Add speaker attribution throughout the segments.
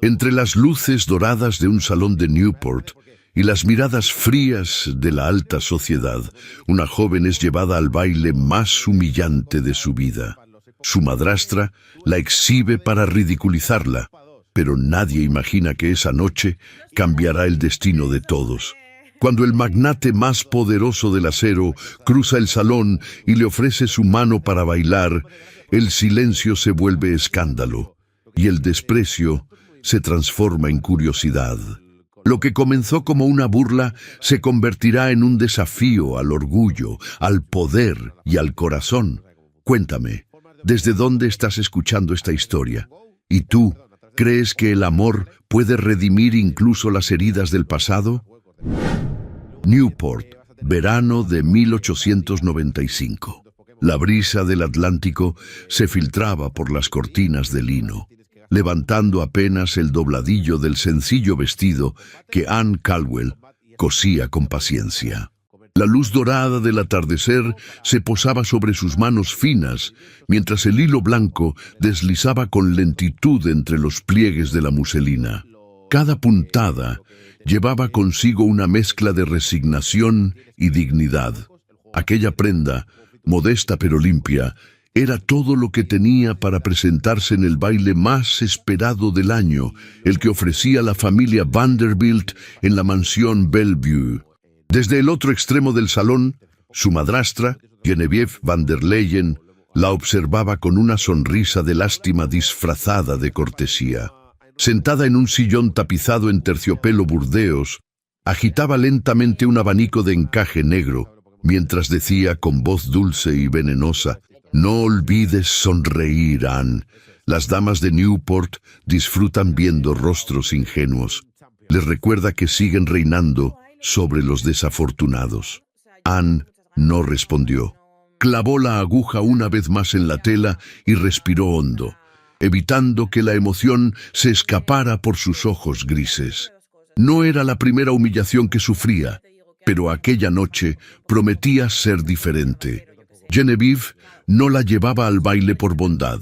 Speaker 1: Entre las luces doradas de un salón de Newport y las miradas frías de la alta sociedad, una joven es llevada al baile más humillante de su vida. Su madrastra la exhibe para ridiculizarla, pero nadie imagina que esa noche cambiará el destino de todos. Cuando el magnate más poderoso del acero cruza el salón y le ofrece su mano para bailar, el silencio se vuelve escándalo y el desprecio se transforma en curiosidad. Lo que comenzó como una burla se convertirá en un desafío al orgullo, al poder y al corazón. Cuéntame, ¿desde dónde estás escuchando esta historia? ¿Y tú, crees que el amor puede redimir incluso las heridas del pasado? Newport, verano de 1895. La brisa del Atlántico se filtraba por las cortinas de lino, levantando apenas el dobladillo del sencillo vestido que Anne Caldwell cosía con paciencia. La luz dorada del atardecer se posaba sobre sus manos finas, mientras el hilo blanco deslizaba con lentitud entre los pliegues de la muselina. Cada puntada llevaba consigo una mezcla de resignación y dignidad. Aquella prenda, modesta pero limpia, era todo lo que tenía para presentarse en el baile más esperado del año, el que ofrecía la familia Vanderbilt en la mansión Bellevue. Desde el otro extremo del salón, su madrastra, Genevieve van der Leyen, la observaba con una sonrisa de lástima disfrazada de cortesía. Sentada en un sillón tapizado en terciopelo burdeos, agitaba lentamente un abanico de encaje negro, mientras decía con voz dulce y venenosa: «No olvides sonreír, Anne. Las damas de Newport disfrutan viendo rostros ingenuos. Les recuerda que siguen reinando sobre los desafortunados». Anne no respondió. Clavó la aguja una vez más en la tela y respiró hondo, evitando que la emoción se escapara por sus ojos grises. No era la primera humillación que sufría, pero aquella noche prometía ser diferente. Genevieve no la llevaba al baile por bondad.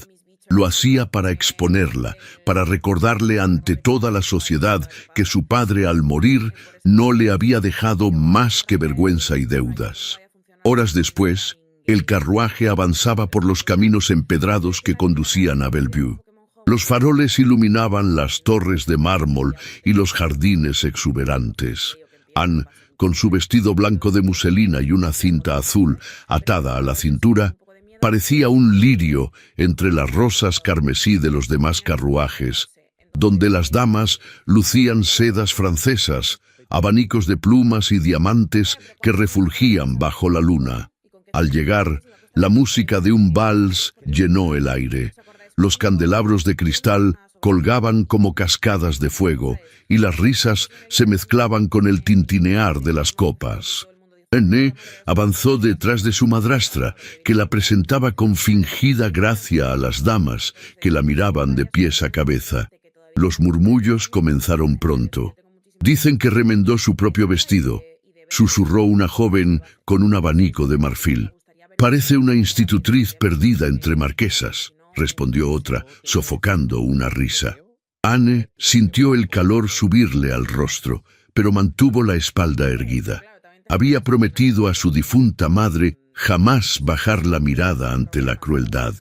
Speaker 1: Lo hacía para exponerla, para recordarle ante toda la sociedad que su padre al morir no le había dejado más que vergüenza y deudas. Horas después, el carruaje avanzaba por los caminos empedrados que conducían a Bellevue. Los faroles iluminaban las torres de mármol y los jardines exuberantes. Anne, con su vestido blanco de muselina y una cinta azul atada a la cintura, parecía un lirio entre las rosas carmesí de los demás carruajes, donde las damas lucían sedas francesas, abanicos de plumas y diamantes que refulgían bajo la luna. Al llegar, la música de un vals llenó el aire. Los candelabros de cristal colgaban como cascadas de fuego, y las risas se mezclaban con el tintinear de las copas. Anne avanzó detrás de su madrastra, que la presentaba con fingida gracia a las damas, que la miraban de pies a cabeza. Los murmullos comenzaron pronto. «Dicen que remendó su propio vestido», susurró una joven con un abanico de marfil. «Parece una institutriz perdida entre marquesas», respondió otra, sofocando una risa. Anne sintió el calor subirle al rostro, pero mantuvo la espalda erguida. Había prometido a su difunta madre jamás bajar la mirada ante la crueldad.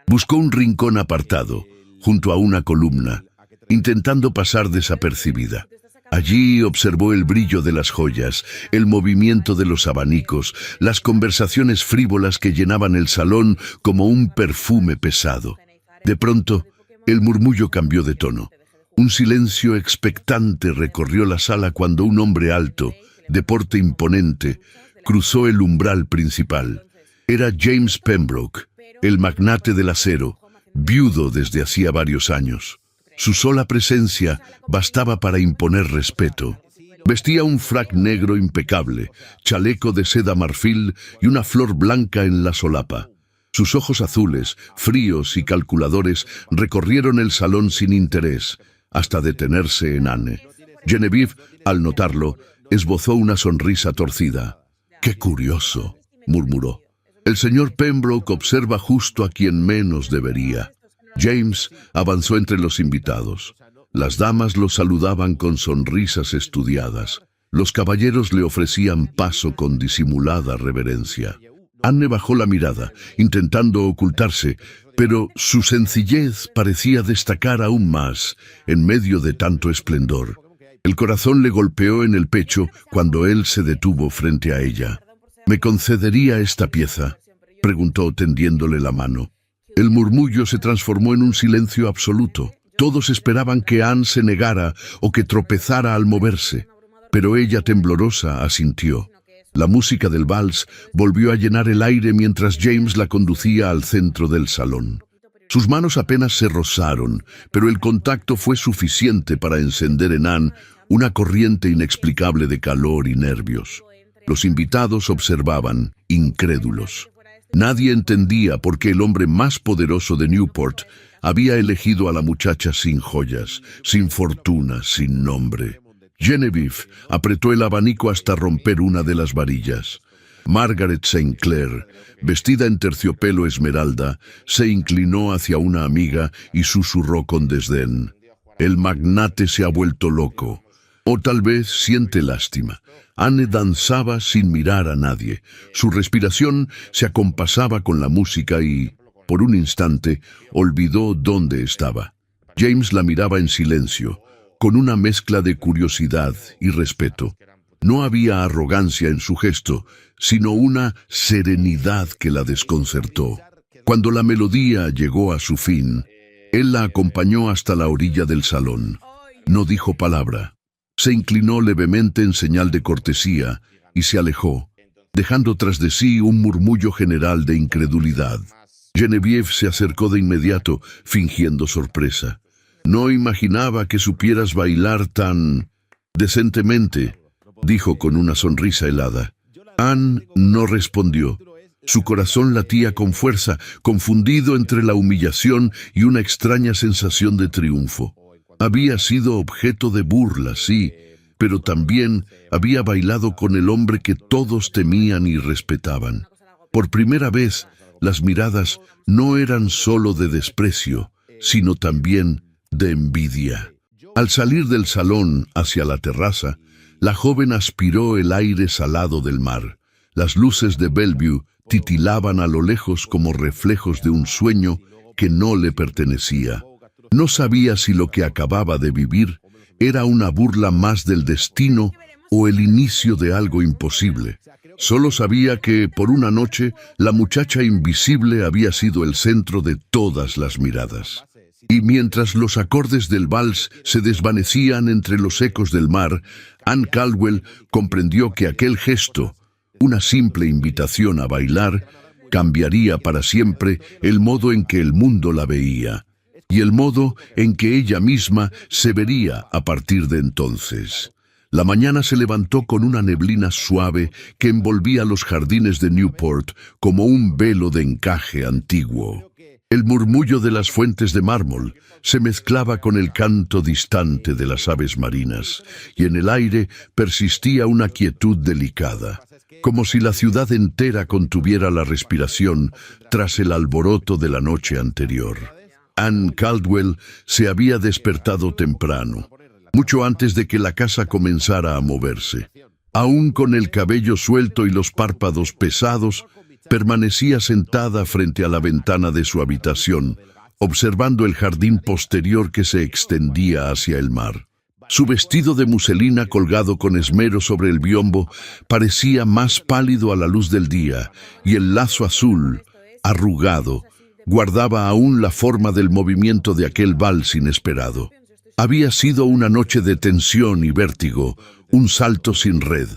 Speaker 1: Buscó un rincón apartado, junto a una columna, intentando pasar desapercibida. Allí observó el brillo de las joyas, el movimiento de los abanicos, las conversaciones frívolas que llenaban el salón como un perfume pesado. De pronto, el murmullo cambió de tono. Un silencio expectante recorrió la sala cuando un hombre alto, de porte imponente, cruzó el umbral principal. Era James Pembroke, el magnate del acero, viudo desde hacía varios años. Su sola presencia bastaba para imponer respeto. Vestía un frac negro impecable, chaleco de seda marfil y una flor blanca en la solapa. Sus ojos azules, fríos y calculadores, recorrieron el salón sin interés, hasta detenerse en Anne. Genevieve, al notarlo, esbozó una sonrisa torcida. «¡Qué curioso!», murmuró. «El señor Pembroke observa justo a quien menos debería». James avanzó entre los invitados. Las damas lo saludaban con sonrisas estudiadas. Los caballeros le ofrecían paso con disimulada reverencia. Anne bajó la mirada, intentando ocultarse, pero su sencillez parecía destacar aún más en medio de tanto esplendor. El corazón le golpeó en el pecho cuando él se detuvo frente a ella. ¿Me concedería esta pieza?, preguntó tendiéndole la mano. El murmullo se transformó en un silencio absoluto. Todos esperaban que Anne se negara o que tropezara al moverse, pero ella, temblorosa, asintió. La música del vals volvió a llenar el aire mientras James la conducía al centro del salón. Sus manos apenas se rozaron, pero el contacto fue suficiente para encender en Anne una corriente inexplicable de calor y nervios. Los invitados observaban, incrédulos. Nadie entendía por qué el hombre más poderoso de Newport había elegido a la muchacha sin joyas, sin fortuna, sin nombre. Genevieve apretó el abanico hasta romper una de las varillas. Margaret St. Clair, vestida en terciopelo esmeralda, se inclinó hacia una amiga y susurró con desdén: «El magnate se ha vuelto loco. O tal vez siente lástima». Anne danzaba sin mirar a nadie. Su respiración se acompasaba con la música y, por un instante, olvidó dónde estaba. James la miraba en silencio, con una mezcla de curiosidad y respeto. No había arrogancia en su gesto, sino una serenidad que la desconcertó. Cuando la melodía llegó a su fin, él la acompañó hasta la orilla del salón. No dijo palabra. Se inclinó levemente en señal de cortesía y se alejó, dejando tras de sí un murmullo general de incredulidad. Genevieve se acercó de inmediato, fingiendo sorpresa. «No imaginaba que supieras bailar tan decentemente», dijo con una sonrisa helada. Anne no respondió. Su corazón latía con fuerza, confundido entre la humillación y una extraña sensación de triunfo. Había sido objeto de burla, sí, pero también había bailado con el hombre que todos temían y respetaban. Por primera vez, las miradas no eran solo de desprecio, sino también de envidia. Al salir del salón hacia la terraza, la joven aspiró el aire salado del mar. Las luces de Bellevue titilaban a lo lejos como reflejos de un sueño que no le pertenecía. No sabía si lo que acababa de vivir era una burla más del destino o el inicio de algo imposible. Solo sabía que, por una noche, la muchacha invisible había sido el centro de todas las miradas. Y mientras los acordes del vals se desvanecían entre los ecos del mar, Anne Caldwell comprendió que aquel gesto, una simple invitación a bailar, cambiaría para siempre el modo en que el mundo la veía, y el modo en que ella misma se vería a partir de entonces. La mañana se levantó con una neblina suave que envolvía los jardines de Newport como un velo de encaje antiguo. El murmullo de las fuentes de mármol se mezclaba con el canto distante de las aves marinas, y en el aire persistía una quietud delicada, como si la ciudad entera contuviera la respiración tras el alboroto de la noche anterior. Anne Caldwell se había despertado temprano, mucho antes de que la casa comenzara a moverse. Aún con el cabello suelto y los párpados pesados, permanecía sentada frente a la ventana de su habitación, observando el jardín posterior que se extendía hacia el mar. Su vestido de muselina colgado con esmero sobre el biombo parecía más pálido a la luz del día, y el lazo azul, arrugado, guardaba aún la forma del movimiento de aquel vals inesperado. Había sido una noche de tensión y vértigo, un salto sin red.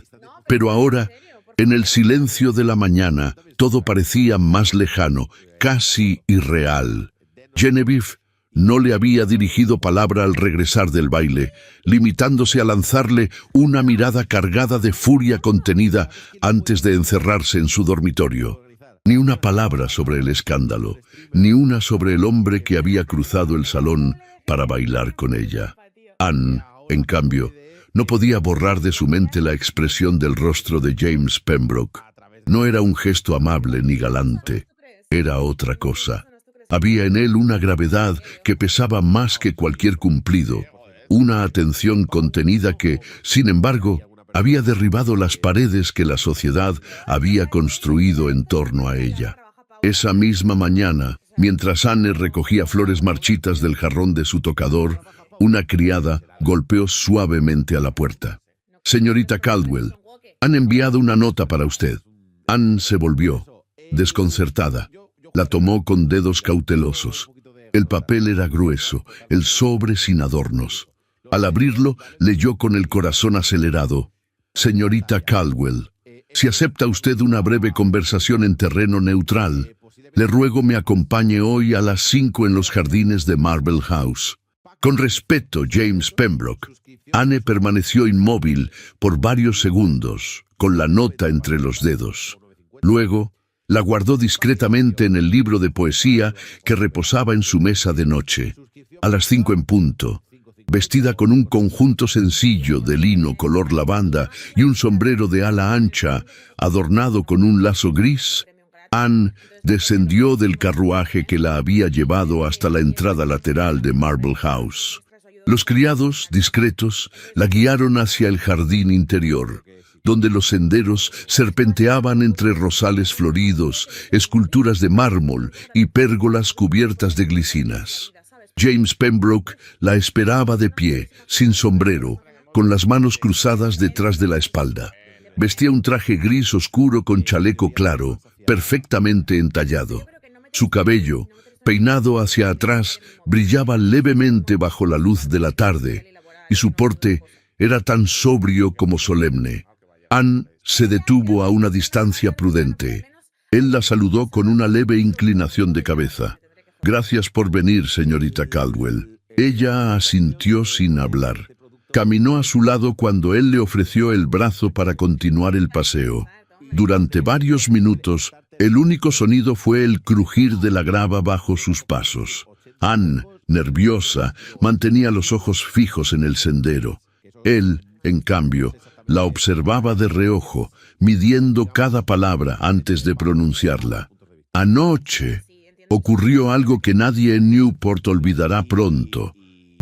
Speaker 1: Pero ahora, en el silencio de la mañana, todo parecía más lejano, casi irreal. Genevieve no le había dirigido palabra al regresar del baile, limitándose a lanzarle una mirada cargada de furia contenida antes de encerrarse en su dormitorio. Ni una palabra sobre el escándalo, ni una sobre el hombre que había cruzado el salón para bailar con ella. Anne, en cambio, no podía borrar de su mente la expresión del rostro de James Pembroke. No era un gesto amable ni galante, era otra cosa. Había en él una gravedad que pesaba más que cualquier cumplido, Una atención contenida que, sin embargo, había derribado las paredes que la sociedad había construido en torno a ella. Esa misma mañana, mientras Anne recogía flores marchitas del jarrón de su tocador, una criada golpeó suavemente a la puerta. «Señorita Caldwell, han enviado una nota para usted». Anne se volvió, desconcertada. La tomó con dedos cautelosos. El papel era grueso, el sobre sin adornos. Al abrirlo, leyó con el corazón acelerado: «Señorita Caldwell, si acepta usted una breve conversación en terreno neutral, le ruego me acompañe hoy a las 5 en los jardines de Marble House. Con respeto, James Pembroke». Anne permaneció inmóvil por varios segundos, con la nota entre los dedos. Luego, la guardó discretamente en el libro de poesía que reposaba en su mesa de noche. A las 5 en punto, vestida con un conjunto sencillo de lino color lavanda y un sombrero de ala ancha, adornado con un lazo gris, Anne descendió del carruaje que la había llevado hasta la entrada lateral de Marble House. Los criados, discretos, la guiaron hacia el jardín interior, donde los senderos serpenteaban entre rosales floridos, esculturas de mármol y pérgolas cubiertas de glicinas. James Pembroke la esperaba de pie, sin sombrero, con las manos cruzadas detrás de la espalda. Vestía un traje gris oscuro con chaleco claro, perfectamente entallado. Su cabello, peinado hacia atrás, brillaba levemente bajo la luz de la tarde, y su porte era tan sobrio como solemne. Anne se detuvo a una distancia prudente. Él la saludó con una leve inclinación de cabeza. «Gracias por venir, señorita Caldwell». Ella asintió sin hablar. Caminó a su lado cuando él le ofreció el brazo para continuar el paseo. Durante varios minutos, el único sonido fue el crujir de la grava bajo sus pasos. Anne, nerviosa, mantenía los ojos fijos en el sendero. Él, en cambio, la observaba de reojo, midiendo cada palabra antes de pronunciarla. «Anoche ocurrió algo que nadie en Newport olvidará pronto»,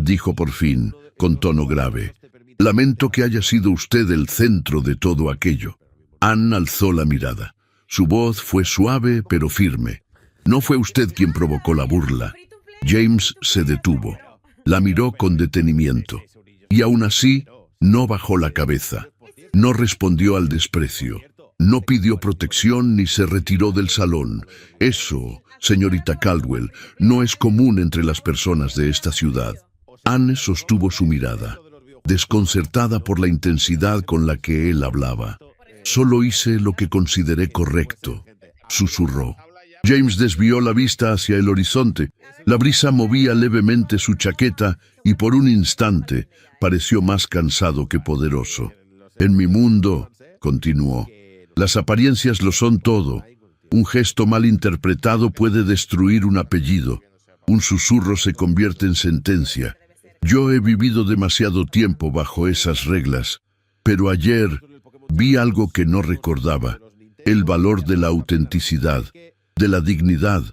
Speaker 1: dijo por fin, con tono grave. «Lamento que haya sido usted el centro de todo aquello». Anne alzó la mirada. Su voz fue suave pero firme. «No fue usted quien provocó la burla». James se detuvo. La miró con detenimiento. Y aún así, no bajó la cabeza. No respondió al desprecio. No pidió protección ni se retiró del salón. Eso, señorita Caldwell, no es común entre las personas de esta ciudad. Anne sostuvo su mirada, desconcertada por la intensidad con la que él hablaba. «Solo hice lo que consideré correcto», susurró. James desvió la vista hacia el horizonte. La brisa movía levemente su chaqueta y por un instante pareció más cansado que poderoso. «En mi mundo», continuó, «las apariencias lo son todo. Un gesto mal interpretado puede destruir un apellido. Un susurro se convierte en sentencia. Yo he vivido demasiado tiempo bajo esas reglas, pero ayer vi algo que no recordaba: el valor de la autenticidad, de la dignidad».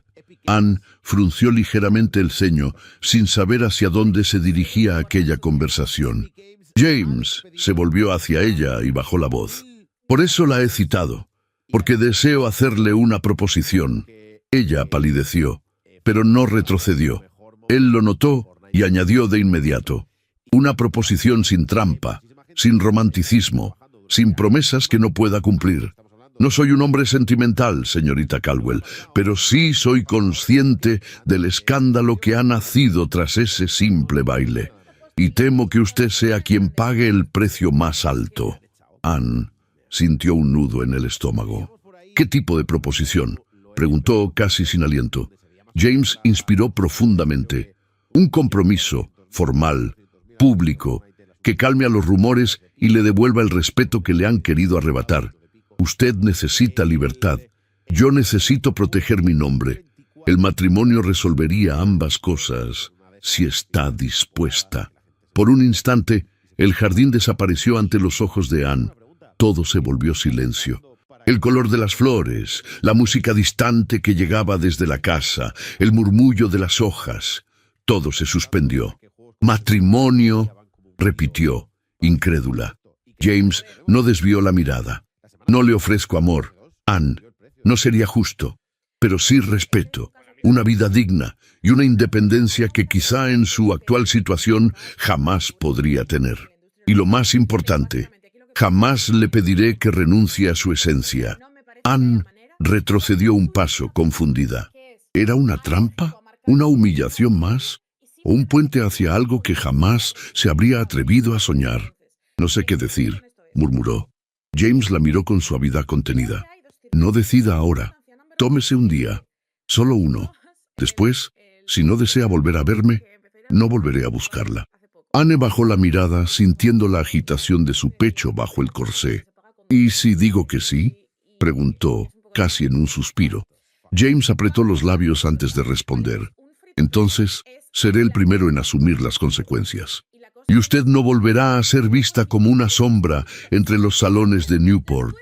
Speaker 1: Anne frunció ligeramente el ceño, sin saber hacia dónde se dirigía aquella conversación. James se volvió hacia ella y bajó la voz. «Por eso la he citado, porque deseo hacerle una proposición». Ella palideció, pero no retrocedió. Él lo notó y añadió de inmediato: «Una proposición sin trampa, sin romanticismo, sin promesas que no pueda cumplir. No soy un hombre sentimental, señorita Caldwell, pero sí soy consciente del escándalo que ha nacido tras ese simple baile. Y temo que usted sea quien pague el precio más alto». Anne sintió un nudo en el estómago. «¿Qué tipo de proposición?», preguntó casi sin aliento. James inspiró profundamente. «Un compromiso, formal, público, que calme a los rumores y le devuelva el respeto que le han querido arrebatar. Usted necesita libertad. Yo necesito proteger mi nombre. El matrimonio resolvería ambas cosas, si está dispuesta». Por un instante, el jardín desapareció ante los ojos de Anne. Todo se volvió silencio. El color de las flores, la música distante que llegaba desde la casa, el murmullo de las hojas, todo se suspendió. «Matrimonio», repitió, incrédula. James no desvió la mirada. No le ofrezco amor, Anne. No sería justo, pero sí respeto, una vida digna y una independencia que quizá en su actual situación jamás podría tener. Y lo más importante, jamás le pediré que renuncie a su esencia. Anne retrocedió un paso, confundida. ¿Era una trampa? ¿Una humillación más? ¿O un puente hacia algo que jamás se habría atrevido a soñar? No sé qué decir, murmuró. James la miró con suavidad contenida. No decida ahora. Tómese un día. Solo uno. Después, si no desea volver a verme, no volveré a buscarla. Anne bajó la mirada, sintiendo la agitación de su pecho bajo el corsé. ¿Y si digo que sí?, preguntó, casi en un suspiro. James apretó los labios antes de responder. Entonces, seré el primero en asumir las consecuencias. Y usted no volverá a ser vista como una sombra entre los salones de Newport.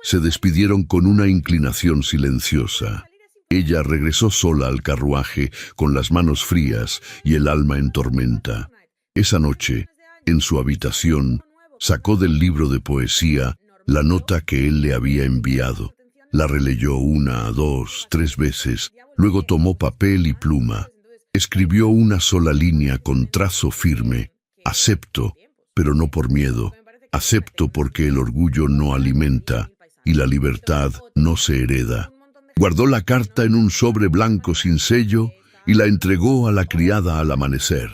Speaker 1: Se despidieron con una inclinación silenciosa. Ella regresó sola al carruaje, con las manos frías y el alma en tormenta. Esa noche, en su habitación, sacó del libro de poesía la nota que él le había enviado. La releyó 1, 2, 3 veces, luego tomó papel y pluma. Escribió una sola línea con trazo firme. Acepto, pero no por miedo. Acepto porque el orgullo no alimenta y la libertad no se hereda. Guardó la carta en un sobre blanco sin sello y la entregó a la criada al amanecer.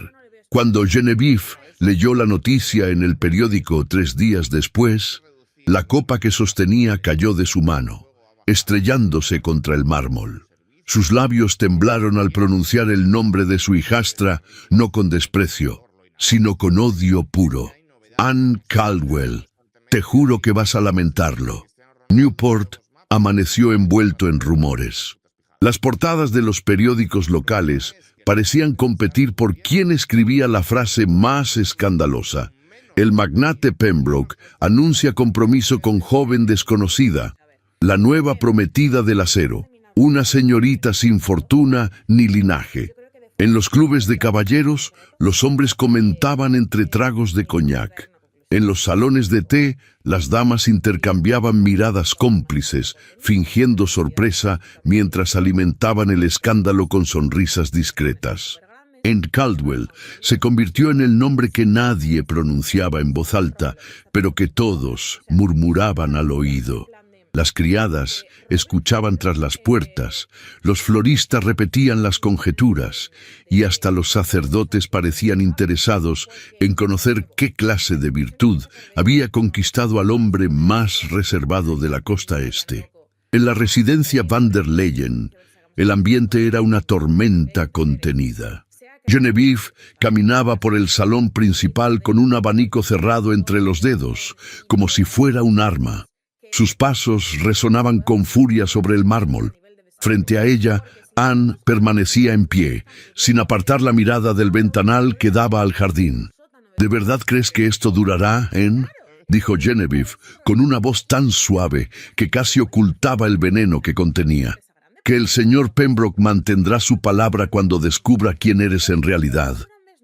Speaker 1: Cuando Genevieve leyó la noticia en el periódico 3 días después, la copa que sostenía cayó de su mano, estrellándose contra el mármol. Sus labios temblaron al pronunciar el nombre de su hijastra, no con desprecio, sino con odio puro. Anne Caldwell, te juro que vas a lamentarlo. Newport amaneció envuelto en rumores. Las portadas de los periódicos locales parecían competir por quién escribía la frase más escandalosa. El magnate Pembroke anuncia compromiso con joven desconocida, la nueva prometida del acero, una señorita sin fortuna ni linaje. En los clubes de caballeros, los hombres comentaban entre tragos de coñac. En los salones de té, las damas intercambiaban miradas cómplices, fingiendo sorpresa mientras alimentaban el escándalo con sonrisas discretas. Anne Caldwell se convirtió en el nombre que nadie pronunciaba en voz alta, pero que todos murmuraban al oído. Las criadas escuchaban tras las puertas, los floristas repetían las conjeturas, y hasta los sacerdotes parecían interesados en conocer qué clase de virtud había conquistado al hombre más reservado de la costa este. En la residencia Van der Leyen, el ambiente era una tormenta contenida. Genevieve caminaba por el salón principal con un abanico cerrado entre los dedos, como si fuera un arma. Sus pasos resonaban con furia sobre el mármol. Frente a ella, Anne permanecía en pie, sin apartar la mirada del ventanal que daba al jardín. ¿De verdad crees que esto durará, Anne?, dijo Genevieve, con una voz tan suave que casi ocultaba el veneno que contenía. Que el señor Pembroke mantendrá su palabra cuando descubra quién eres en realidad.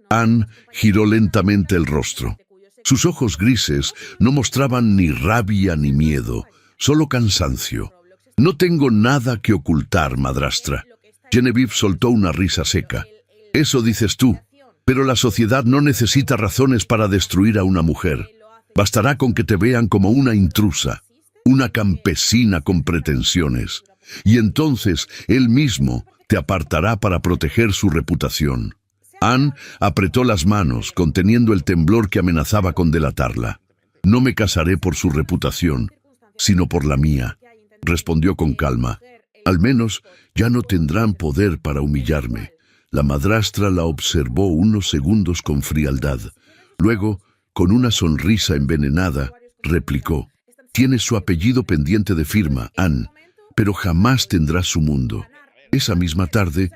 Speaker 1: Anne giró lentamente el rostro. Sus ojos grises no mostraban ni rabia ni miedo, solo cansancio. No tengo nada que ocultar, madrastra. Genevieve soltó una risa seca. Eso dices tú, pero la sociedad no necesita razones para destruir a una mujer. Bastará con que te vean como una intrusa, una campesina con pretensiones, y entonces él mismo te apartará para proteger su reputación. Anne apretó las manos, conteniendo el temblor que amenazaba con delatarla. No me casaré por su reputación, sino por la mía, respondió con calma. Al menos ya no tendrán poder para humillarme. La madrastra la observó unos segundos con frialdad. Luego, con una sonrisa envenenada, replicó: Tienes su apellido pendiente de firma, Anne, pero jamás tendrás su mundo. Esa misma tarde,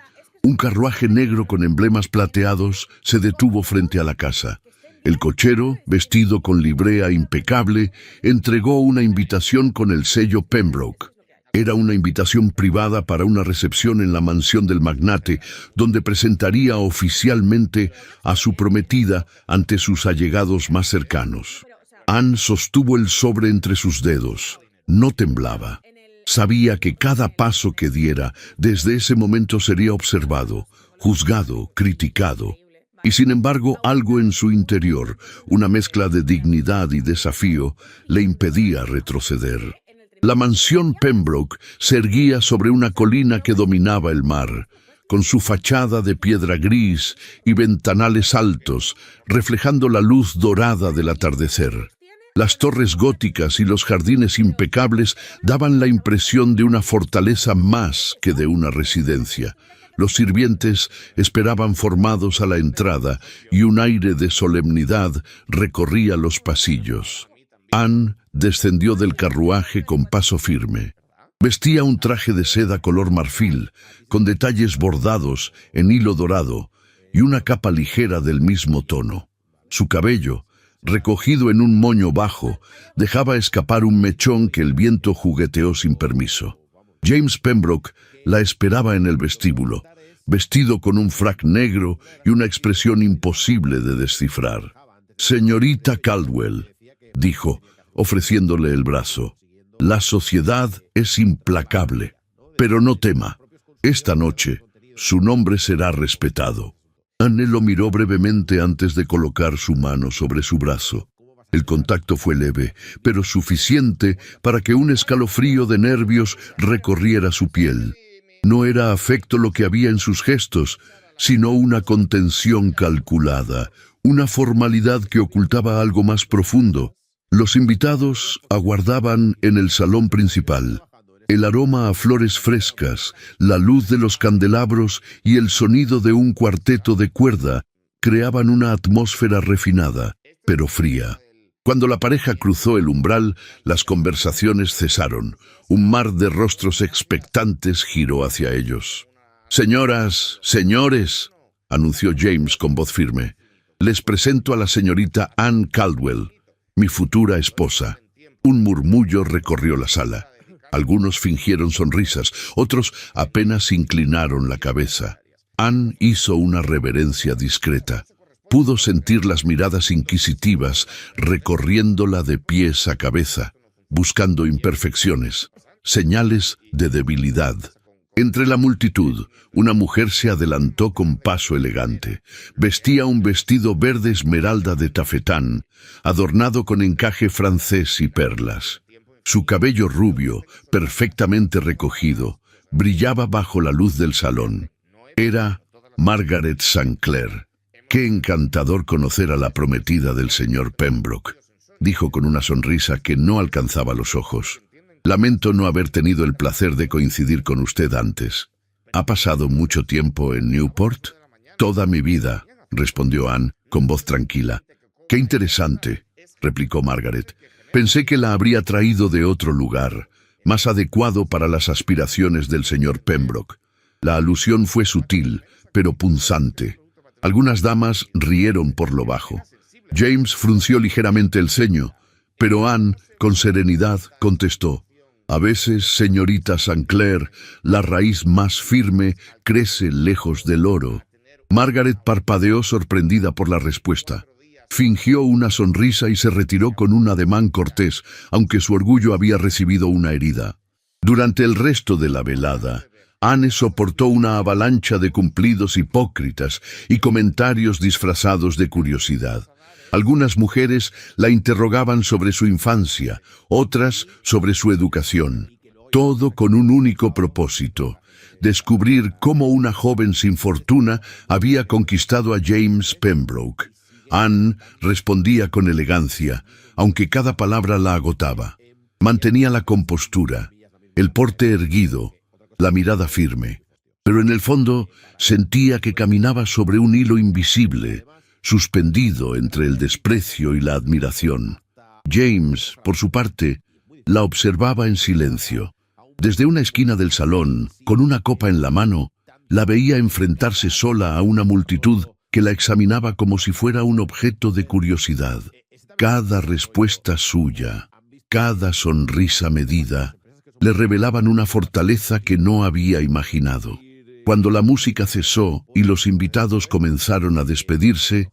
Speaker 1: un carruaje negro con emblemas plateados se detuvo frente a la casa. El cochero, vestido con librea impecable, entregó una invitación con el sello Pembroke. Era una invitación privada para una recepción en la mansión del magnate, donde presentaría oficialmente a su prometida ante sus allegados más cercanos. Anne sostuvo el sobre entre sus dedos. No temblaba. Sabía que cada paso que diera desde ese momento sería observado, juzgado, criticado. Y sin embargo, algo en su interior, una mezcla de dignidad y desafío, le impedía retroceder. La mansión Pembroke se erguía sobre una colina que dominaba el mar, con su fachada de piedra gris y ventanales altos, reflejando la luz dorada del atardecer. Las torres góticas y los jardines impecables daban la impresión de una fortaleza más que de una residencia. Los sirvientes esperaban formados a la entrada y un aire de solemnidad recorría los pasillos. Anne descendió del carruaje con paso firme. Vestía un traje de seda color marfil, con detalles bordados en hilo dorado, y una capa ligera del mismo tono. Su cabello, recogido en un moño bajo, dejaba escapar un mechón que el viento jugueteó sin permiso. James Pembroke la esperaba en el vestíbulo, vestido con un frac negro y una expresión imposible de descifrar. «Señorita Caldwell», dijo, ofreciéndole el brazo, «la sociedad es implacable, pero no tema. Esta noche su nombre será respetado». Anne lo miró brevemente antes de colocar su mano sobre su brazo. El contacto fue leve, pero suficiente para que un escalofrío de nervios recorriera su piel. No era afecto lo que había en sus gestos, sino una contención calculada, una formalidad que ocultaba algo más profundo. Los invitados aguardaban en el salón principal. El aroma a flores frescas, la luz de los candelabros y el sonido de un cuarteto de cuerda creaban una atmósfera refinada, pero fría. Cuando la pareja cruzó el umbral, las conversaciones cesaron. Un mar de rostros expectantes giró hacia ellos. «Señoras, señores», anunció James con voz firme, «les presento a la señorita Anne Caldwell, mi futura esposa». Un murmullo recorrió la sala. Algunos fingieron sonrisas, otros apenas inclinaron la cabeza. Anne hizo una reverencia discreta. Pudo sentir las miradas inquisitivas recorriéndola de pies a cabeza, buscando imperfecciones, señales de debilidad. Entre la multitud, una mujer se adelantó con paso elegante. Vestía un vestido verde esmeralda de tafetán, adornado con encaje francés y perlas. Su cabello rubio, perfectamente recogido, brillaba bajo la luz del salón. Era Margaret St. Clair. «Qué encantador conocer a la prometida del señor Pembroke», dijo con una sonrisa que no alcanzaba los ojos. «Lamento no haber tenido el placer de coincidir con usted antes. ¿Ha pasado mucho tiempo en Newport?» «Toda mi vida», respondió Anne con voz tranquila. «Qué interesante», replicó Margaret. «Pensé que la habría traído de otro lugar, más adecuado para las aspiraciones del señor Pembroke». La alusión fue sutil, pero punzante. Algunas damas rieron por lo bajo. James frunció ligeramente el ceño, pero Anne, con serenidad, contestó: «A veces, señorita St. Clair, la raíz más firme crece lejos del oro». Margaret parpadeó sorprendida por la respuesta. Fingió una sonrisa y se retiró con un ademán cortés, aunque su orgullo había recibido una herida. Durante el resto de la velada, Anne soportó una avalancha de cumplidos hipócritas y comentarios disfrazados de curiosidad. Algunas mujeres la interrogaban sobre su infancia, otras sobre su educación. Todo con un único propósito: descubrir cómo una joven sin fortuna había conquistado a James Pembroke. Anne respondía con elegancia, aunque cada palabra la agotaba. Mantenía la compostura, el porte erguido, la mirada firme, pero en el fondo sentía que caminaba sobre un hilo invisible, suspendido entre el desprecio y la admiración. James, por su parte, la observaba en silencio. Desde una esquina del salón, con una copa en la mano, la veía enfrentarse sola a una multitud que la examinaba como si fuera un objeto de curiosidad. Cada respuesta suya, cada sonrisa medida, le revelaban una fortaleza que no había imaginado. Cuando la música cesó y los invitados comenzaron a despedirse,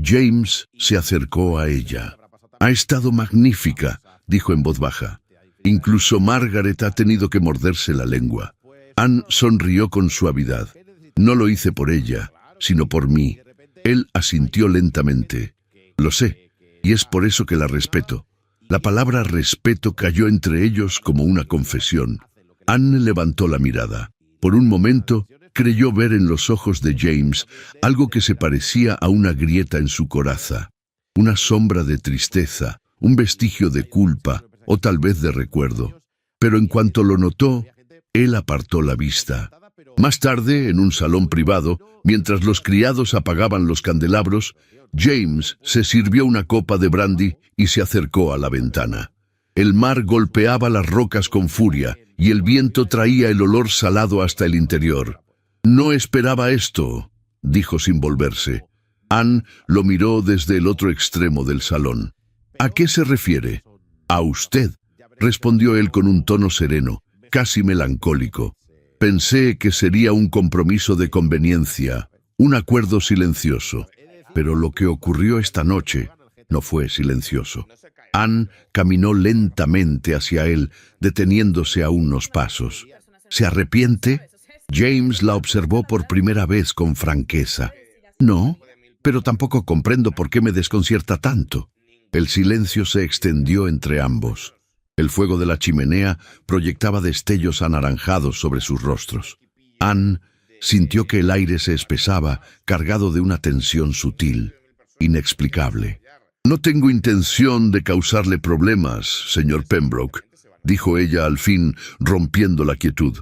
Speaker 1: James se acercó a ella. «Ha estado magnífica», dijo en voz baja. «Incluso Margaret ha tenido que morderse la lengua». Anne sonrió con suavidad. «No lo hice por ella, sino por mí». Él asintió lentamente. «Lo sé, y es por eso que la respeto». La palabra respeto cayó entre ellos como una confesión. Anne levantó la mirada. Por un momento, creyó ver en los ojos de James algo que se parecía a una grieta en su coraza, una sombra de tristeza, un vestigio de culpa o tal vez de recuerdo. Pero en cuanto lo notó, él apartó la vista. Más tarde, en un salón privado, mientras los criados apagaban los candelabros, James se sirvió una copa de brandy y se acercó a la ventana. El mar golpeaba las rocas con furia y el viento traía el olor salado hasta el interior. «No esperaba esto», dijo sin volverse. Anne lo miró desde el otro extremo del salón. «¿A qué se refiere?» «A usted», respondió él con un tono sereno, casi melancólico. «Pensé que sería un compromiso de conveniencia, un acuerdo silencioso. Pero lo que ocurrió esta noche no fue silencioso». Anne caminó lentamente hacia él, deteniéndose a unos pasos. «¿Se arrepiente?» James la observó por primera vez con franqueza. «No, pero tampoco comprendo por qué me desconcierta tanto». El silencio se extendió entre ambos. El fuego de la chimenea proyectaba destellos anaranjados sobre sus rostros. Anne sintió que el aire se espesaba, cargado de una tensión sutil, inexplicable. «No tengo intención de causarle problemas, señor Pembroke», dijo ella al fin, rompiendo la quietud.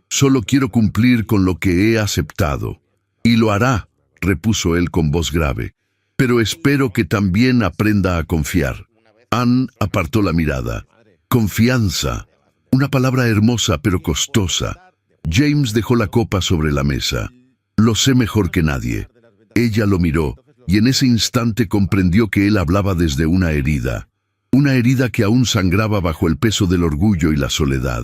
Speaker 1: «Solo quiero cumplir con lo que he aceptado». «Y lo hará», repuso él con voz grave. «Pero espero que también aprenda a confiar». Anne apartó la mirada. «Confianza. Una palabra hermosa pero costosa». James dejó la copa sobre la mesa. «Lo sé mejor que nadie». Ella lo miró, y en ese instante comprendió que él hablaba desde una herida que aún sangraba bajo el peso del orgullo y la soledad.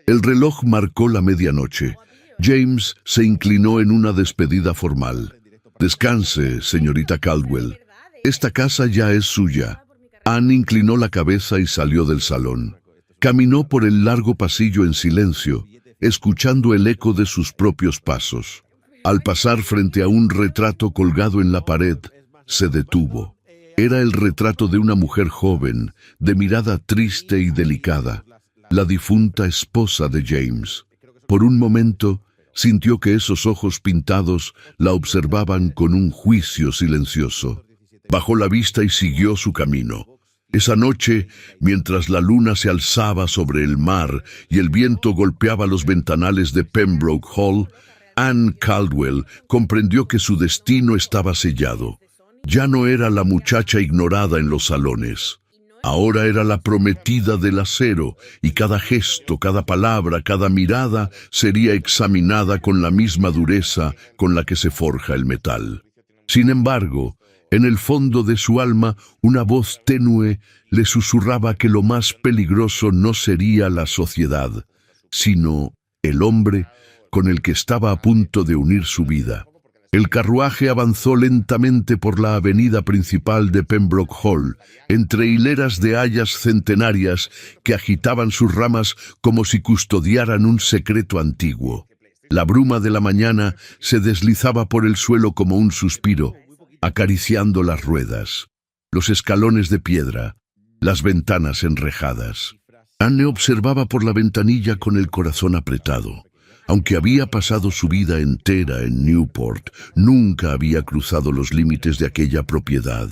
Speaker 1: El reloj marcó la medianoche. James se inclinó en una despedida formal. «Descanse, señorita Caldwell. Esta casa ya es suya». Anne inclinó la cabeza y salió del salón. Caminó por el largo pasillo en silencio, escuchando el eco de sus propios pasos. Al pasar frente a un retrato colgado en la pared, se detuvo. Era el retrato de una mujer joven, de mirada triste y delicada, la difunta esposa de James. Por un momento, sintió que esos ojos pintados la observaban con un juicio silencioso. Bajó la vista y siguió su camino. Esa noche, mientras la luna se alzaba sobre el mar y el viento golpeaba los ventanales de Pembroke Hall, Anne Caldwell comprendió que su destino estaba sellado. Ya no era la muchacha ignorada en los salones. Ahora era la prometida del acero, y cada gesto, cada palabra, cada mirada sería examinada con la misma dureza con la que se forja el metal. Sin embargo, en el fondo de su alma, una voz tenue le susurraba que lo más peligroso no sería la sociedad, sino el hombre con el que estaba a punto de unir su vida. El carruaje avanzó lentamente por la avenida principal de Pembroke Hall, entre hileras de hayas centenarias que agitaban sus ramas como si custodiaran un secreto antiguo. La bruma de la mañana se deslizaba por el suelo como un suspiro, acariciando las ruedas, los escalones de piedra, las ventanas enrejadas. Anne observaba por la ventanilla con el corazón apretado. Aunque había pasado su vida entera en Newport, nunca había cruzado los límites de aquella propiedad.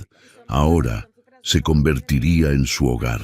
Speaker 1: Ahora se convertiría en su hogar.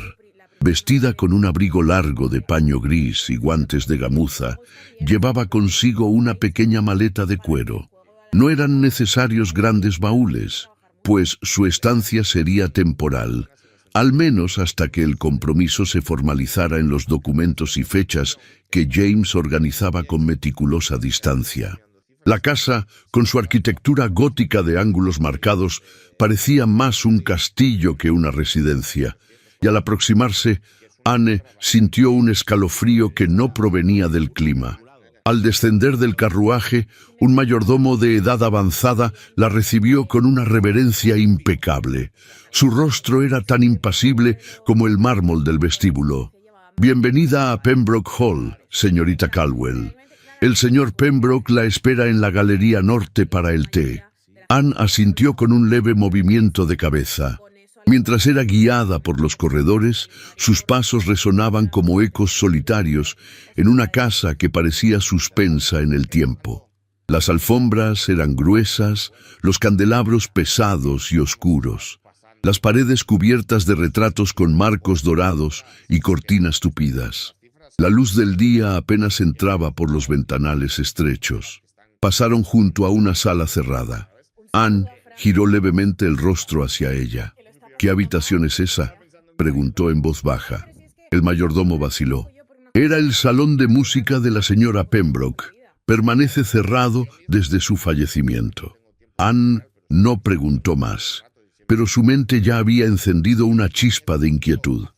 Speaker 1: Vestida con un abrigo largo de paño gris y guantes de gamuza, llevaba consigo una pequeña maleta de cuero. No eran necesarios grandes baúles, pues su estancia sería temporal, al menos hasta que el compromiso se formalizara en los documentos y fechas que James organizaba con meticulosa distancia. La casa, con su arquitectura gótica de ángulos marcados, parecía más un castillo que una residencia, y al aproximarse, Anne sintió un escalofrío que no provenía del clima. Al descender del carruaje, un mayordomo de edad avanzada la recibió con una reverencia impecable. Su rostro era tan impasible como el mármol del vestíbulo. «Bienvenida a Pembroke Hall, señorita Caldwell. El señor Pembroke la espera en la galería norte para el té». Anne asintió con un leve movimiento de cabeza. Mientras era guiada por los corredores, sus pasos resonaban como ecos solitarios en una casa que parecía suspensa en el tiempo. Las alfombras eran gruesas, los candelabros pesados y oscuros, las paredes cubiertas de retratos con marcos dorados y cortinas tupidas. La luz del día apenas entraba por los ventanales estrechos. Pasaron junto a una sala cerrada. Anne giró levemente el rostro hacia ella. «¿Qué habitación es esa?», preguntó en voz baja. El mayordomo vaciló. «Era el salón de música de la señora Pembroke. Permanece cerrado desde su fallecimiento». Anne no preguntó más, pero su mente ya había encendido una chispa de inquietud.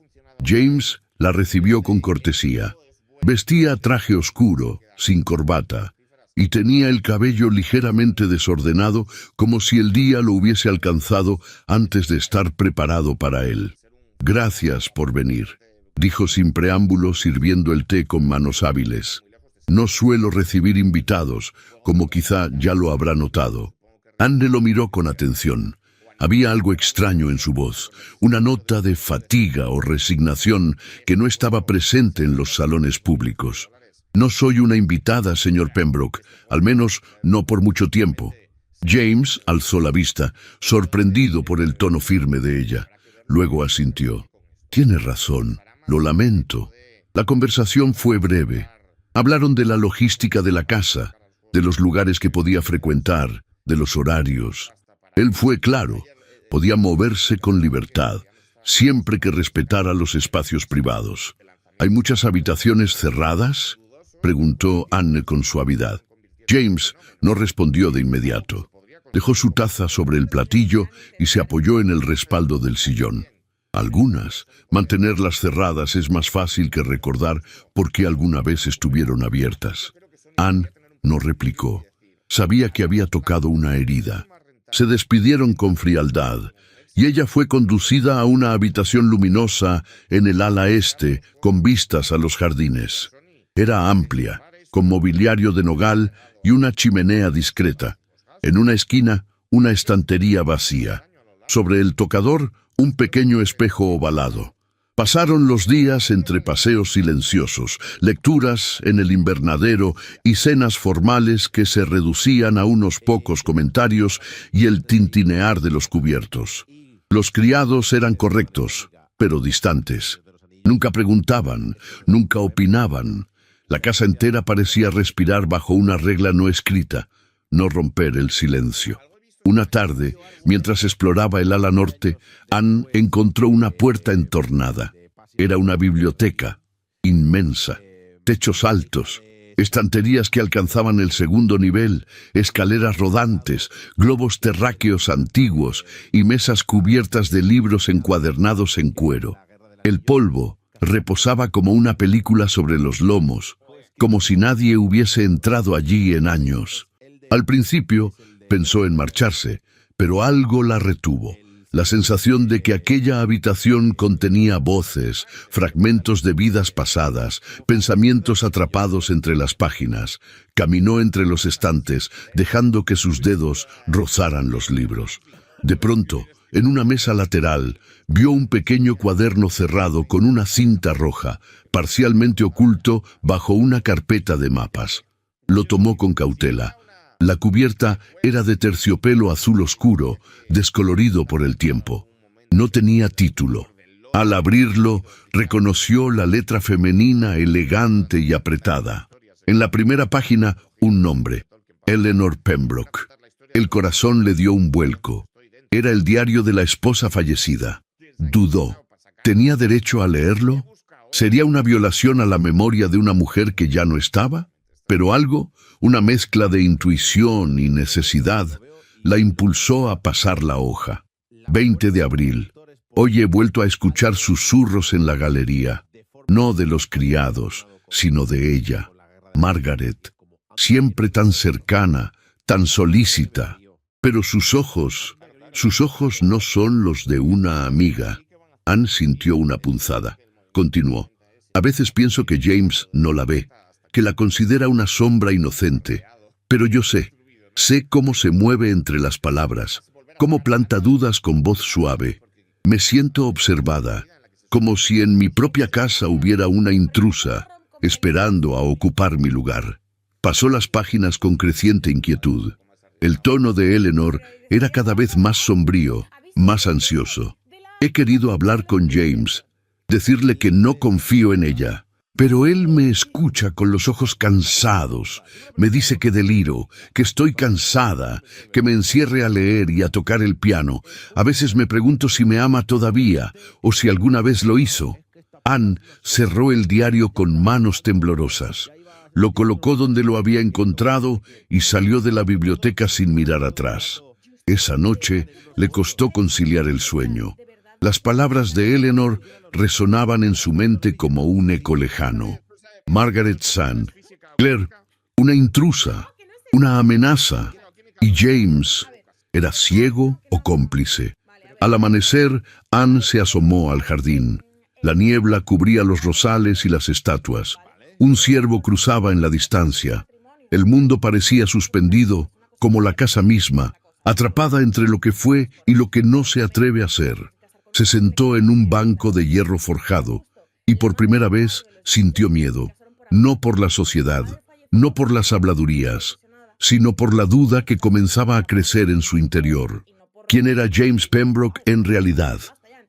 Speaker 1: James la recibió con cortesía. Vestía traje oscuro, sin corbata, y tenía el cabello ligeramente desordenado, como si el día lo hubiese alcanzado antes de estar preparado para él. «Gracias por venir», dijo sin preámbulo, sirviendo el té con manos hábiles. «No suelo recibir invitados, como quizá ya lo habrá notado». Anne lo miró con atención. Había algo extraño en su voz, una nota de fatiga o resignación que no estaba presente en los salones públicos. «No soy una invitada, señor Pembroke, al menos no por mucho tiempo». James alzó la vista, sorprendido por el tono firme de ella. Luego asintió. «Tiene razón, lo lamento». La conversación fue breve. Hablaron de la logística de la casa, de los lugares que podía frecuentar, de los horarios. Él fue claro, podía moverse con libertad, siempre que respetara los espacios privados. «¿Hay muchas habitaciones cerradas?», preguntó Anne con suavidad. James no respondió de inmediato. Dejó su taza sobre el platillo y se apoyó en el respaldo del sillón. «Algunas. Mantenerlas cerradas es más fácil que recordar por qué alguna vez estuvieron abiertas». Anne no replicó. Sabía que había tocado una herida. Se despidieron con frialdad, y ella fue conducida a una habitación luminosa en el ala este, con vistas a los jardines. Era amplia, con mobiliario de nogal y una chimenea discreta. En una esquina, una estantería vacía. Sobre el tocador, un pequeño espejo ovalado. Pasaron los días entre paseos silenciosos, lecturas en el invernadero y cenas formales que se reducían a unos pocos comentarios y el tintinear de los cubiertos. Los criados eran correctos, pero distantes. Nunca preguntaban, nunca opinaban. La casa entera parecía respirar bajo una regla no escrita: no romper el silencio. Una tarde, mientras exploraba el ala norte, Anne encontró una puerta entornada. Era una biblioteca, inmensa, techos altos, estanterías que alcanzaban el segundo nivel, escaleras rodantes, globos terráqueos antiguos y mesas cubiertas de libros encuadernados en cuero. El polvo reposaba como una película sobre los lomos, como si nadie hubiese entrado allí en años. Al principio, pensó en marcharse, pero algo la retuvo. La sensación de que aquella habitación contenía voces, fragmentos de vidas pasadas, pensamientos atrapados entre las páginas. Caminó entre los estantes, dejando que sus dedos rozaran los libros. De pronto, en una mesa lateral, vio un pequeño cuaderno cerrado con una cinta roja, parcialmente oculto bajo una carpeta de mapas. Lo tomó con cautela. La cubierta era de terciopelo azul oscuro, descolorido por el tiempo. No tenía título. Al abrirlo, reconoció la letra femenina elegante y apretada. En la primera página, un nombre: Eleanor Pembroke. El corazón le dio un vuelco. Era el diario de la esposa fallecida. Dudó. ¿Tenía derecho a leerlo? ¿Sería una violación a la memoria de una mujer que ya no estaba? Pero algo, una mezcla de intuición y necesidad, la impulsó a pasar la hoja. 20 de abril. Hoy he vuelto a escuchar susurros en la galería. no de los criados, sino de ella, Margaret, siempre tan cercana, tan solícita. Pero sus ojos no son los de una amiga. Anne sintió una punzada. Continuó. A veces pienso que James no la ve, que la considera una sombra inocente. Pero yo sé cómo se mueve entre las palabras, cómo planta dudas con voz suave. Me siento observada, como si en mi propia casa hubiera una intrusa, esperando a ocupar mi lugar. Pasó las páginas con creciente inquietud. El tono de Eleanor era cada vez más sombrío, más ansioso. He querido hablar con James, decirle que no confío en ella, pero él me escucha con los ojos cansados. Me dice que deliro, que estoy cansada, que me encierre a leer y a tocar el piano. A veces me pregunto si me ama todavía, o si alguna vez lo hizo. Anne cerró el diario con manos temblorosas. Lo colocó donde lo había encontrado y salió de la biblioteca sin mirar atrás. Esa noche le costó conciliar el sueño. Las palabras de Eleanor resonaban en su mente como un eco lejano. Margaret Sand, Claire, una intrusa, una amenaza. ¿Y James era ciego o cómplice? Al amanecer, Anne se asomó al jardín. La niebla cubría los rosales y las estatuas. Un ciervo cruzaba en la distancia. El mundo parecía suspendido, como la casa misma, atrapada entre lo que fue y lo que no se atreve a ser. Se sentó en un banco de hierro forjado y por primera vez sintió miedo, no por la sociedad, no por las habladurías, sino por la duda que comenzaba a crecer en su interior. ¿Quién era James Pembroke en realidad?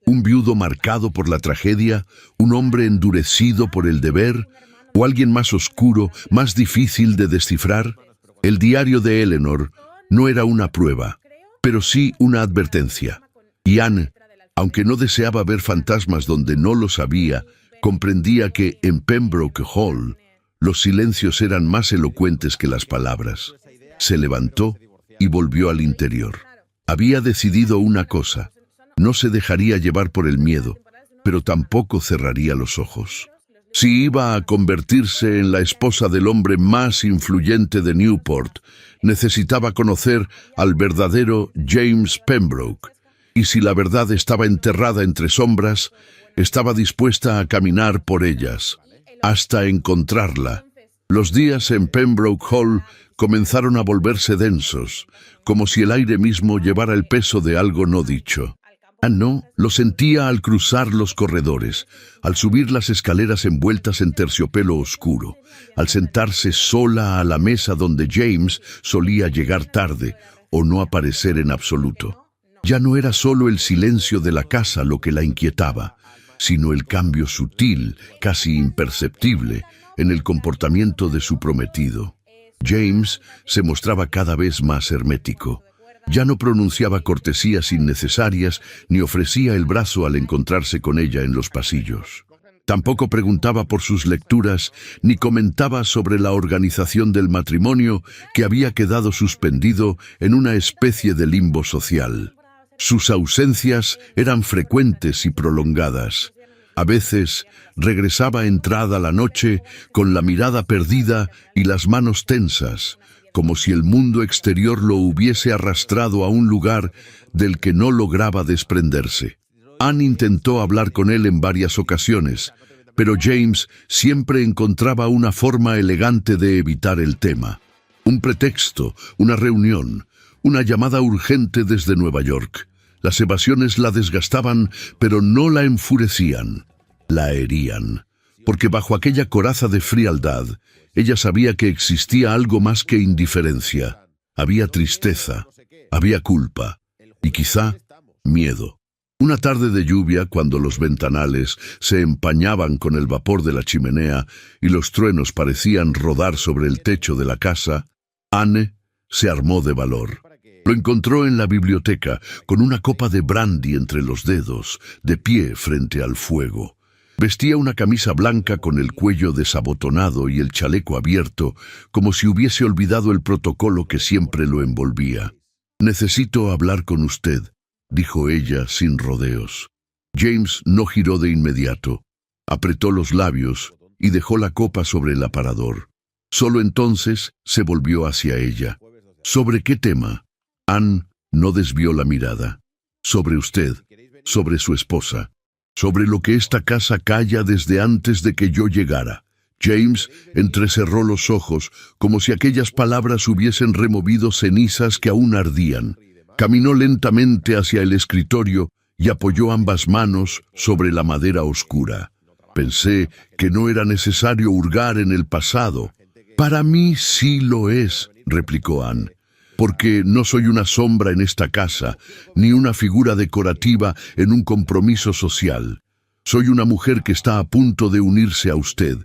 Speaker 1: ¿Un viudo marcado por la tragedia? ¿Un hombre endurecido por el deber? ¿O alguien más oscuro, más difícil de descifrar? El diario de Eleanor no era una prueba, pero sí una advertencia. Y Anne, aunque no deseaba ver fantasmas donde no los había, comprendía que en Pembroke Hall los silencios eran más elocuentes que las palabras. Se levantó y volvió al interior. Había decidido una cosa: no se dejaría llevar por el miedo, pero tampoco cerraría los ojos. Si iba a convertirse en la esposa del hombre más influyente de Newport, necesitaba conocer al verdadero James Pembroke. Y si la verdad estaba enterrada entre sombras, estaba dispuesta a caminar por ellas, hasta encontrarla. Los días en Pembroke Hall comenzaron a volverse densos, como si el aire mismo llevara el peso de algo no dicho. Anne lo sentía al cruzar los corredores, al subir las escaleras envueltas en terciopelo oscuro, al sentarse sola a la mesa donde James solía llegar tarde o no aparecer en absoluto. Ya no era solo el silencio de la casa lo que la inquietaba, sino el cambio sutil, casi imperceptible, en el comportamiento de su prometido. James se mostraba cada vez más hermético. Ya no pronunciaba cortesías innecesarias ni ofrecía el brazo al encontrarse con ella en los pasillos. Tampoco preguntaba por sus lecturas ni comentaba sobre la organización del matrimonio que había quedado suspendido en una especie de limbo social. Sus ausencias eran frecuentes y prolongadas. A veces regresaba entrada la noche con la mirada perdida y las manos tensas, como si el mundo exterior lo hubiese arrastrado a un lugar del que no lograba desprenderse. Anne intentó hablar con él en varias ocasiones, pero James siempre encontraba una forma elegante de evitar el tema. Un pretexto, una reunión, una llamada urgente desde Nueva York. Las evasiones la desgastaban, pero no la enfurecían, la herían, porque bajo aquella coraza de frialdad, ella sabía que existía algo más que indiferencia. Había tristeza, había culpa y quizá miedo. Una tarde de lluvia, cuando los ventanales se empañaban con el vapor de la chimenea y los truenos parecían rodar sobre el techo de la casa, Anne se armó de valor. Lo encontró en la biblioteca, con una copa de brandy entre los dedos, de pie frente al fuego. Vestía una camisa blanca con el cuello desabotonado y el chaleco abierto, como si hubiese olvidado el protocolo que siempre lo envolvía. «Necesito hablar con usted», dijo ella sin rodeos. James no giró de inmediato. Apretó los labios y dejó la copa sobre el aparador. Solo entonces se volvió hacia ella. ¿Sobre qué tema? Anne no desvió la mirada. Sobre usted, sobre su esposa, sobre lo que esta casa calla desde antes de que yo llegara. James entrecerró los ojos, como si aquellas palabras hubiesen removido cenizas que aún ardían. Caminó lentamente hacia el escritorio y apoyó ambas manos sobre la madera oscura. Pensé que no era necesario hurgar en el pasado. Para mí sí lo es, replicó Anne, porque no soy una sombra en esta casa, ni una figura decorativa en un compromiso social. Soy una mujer que está a punto de unirse a usted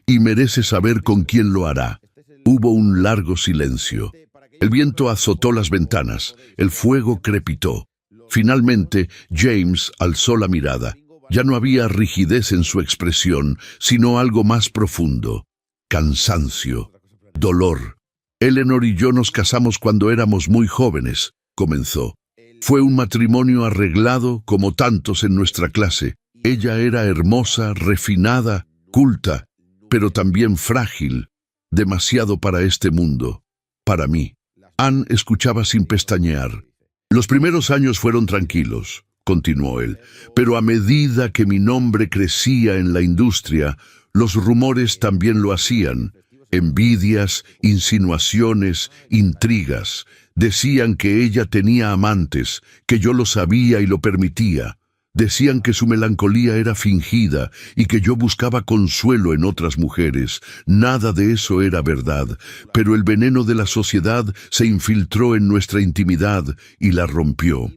Speaker 1: y merece saber con quién lo hará. Hubo un largo silencio. El viento azotó las ventanas, el fuego crepitó. Finalmente, James alzó la mirada. Ya no había rigidez en su expresión, sino algo más profundo. Cansancio, dolor. Eleanor y yo nos casamos cuando éramos muy jóvenes, comenzó. Fue un matrimonio arreglado como tantos en nuestra clase. Ella era hermosa, refinada, culta, pero también frágil, demasiado para este mundo, para mí. Anne escuchaba sin pestañear. Los primeros años fueron tranquilos, continuó él, pero a medida que mi nombre crecía en la industria, los rumores también lo hacían. Envidias, insinuaciones, intrigas. Decían que ella tenía amantes, que yo lo sabía y lo permitía. Decían que su melancolía era fingida y que yo buscaba consuelo en otras mujeres. Nada de eso era verdad, pero el veneno de la sociedad se infiltró en nuestra intimidad y la rompió.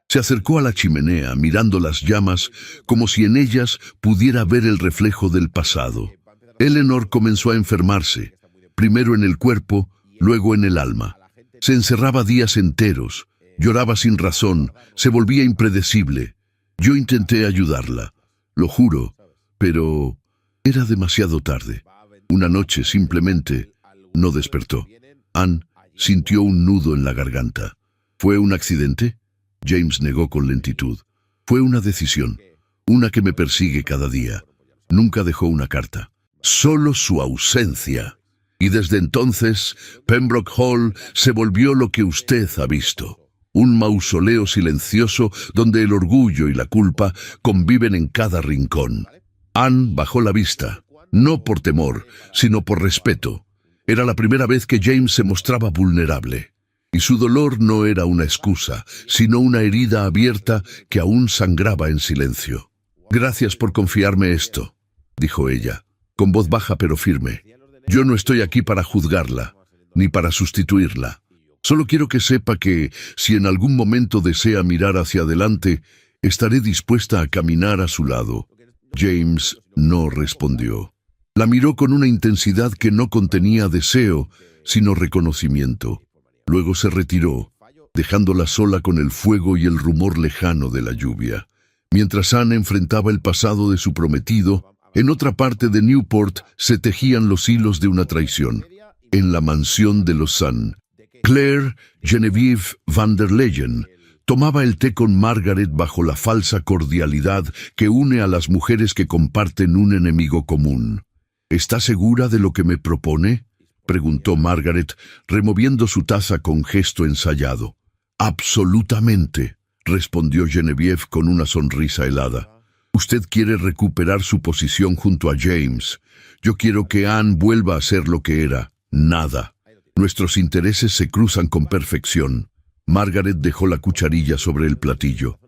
Speaker 1: Se acercó a la chimenea, mirando las llamas, como si en ellas pudiera ver el reflejo del pasado. Eleanor comenzó a enfermarse, primero en el cuerpo, luego en el alma. Se encerraba días enteros, lloraba sin razón, se volvía impredecible. Yo intenté ayudarla, lo juro, pero era demasiado tarde. Una noche simplemente no despertó. Anne sintió un nudo en la garganta. ¿Fue un accidente? James negó con lentitud. Fue una decisión, una que me persigue cada día. Nunca dejó una carta. Solo su ausencia. Y desde entonces, Pembroke Hall se volvió lo que usted ha visto. Un mausoleo silencioso donde el orgullo y la culpa conviven en cada rincón. Anne bajó la vista, no por temor, sino por respeto. Era la primera vez que James se mostraba vulnerable. Y su dolor no era una excusa, sino una herida abierta que aún sangraba en silencio. «Gracias por confiarme esto», dijo ella, con voz baja pero firme. «Yo no estoy aquí para juzgarla, ni para sustituirla. Solo quiero que sepa que, si en algún momento desea mirar hacia adelante, estaré dispuesta a caminar a su lado». James no respondió. La miró con una intensidad que no contenía deseo, sino reconocimiento. Luego se retiró, dejándola sola con el fuego y el rumor lejano de la lluvia. Mientras Anne enfrentaba el pasado de su prometido, en otra parte de Newport se tejían los hilos de una traición. En la mansión de los Sun, Claire Genevieve van der Leyen tomaba el té con Margaret bajo la falsa cordialidad que une a las mujeres que comparten un enemigo común. «¿Está segura de lo que me propone?», preguntó Margaret, removiendo su taza con gesto ensayado. «Absolutamente», respondió Genevieve con una sonrisa helada. «Usted quiere recuperar su posición junto a James. Yo quiero que Anne vuelva a ser lo que era, nada. Nuestros intereses se cruzan con perfección». Margaret dejó la cucharilla sobre el platillo.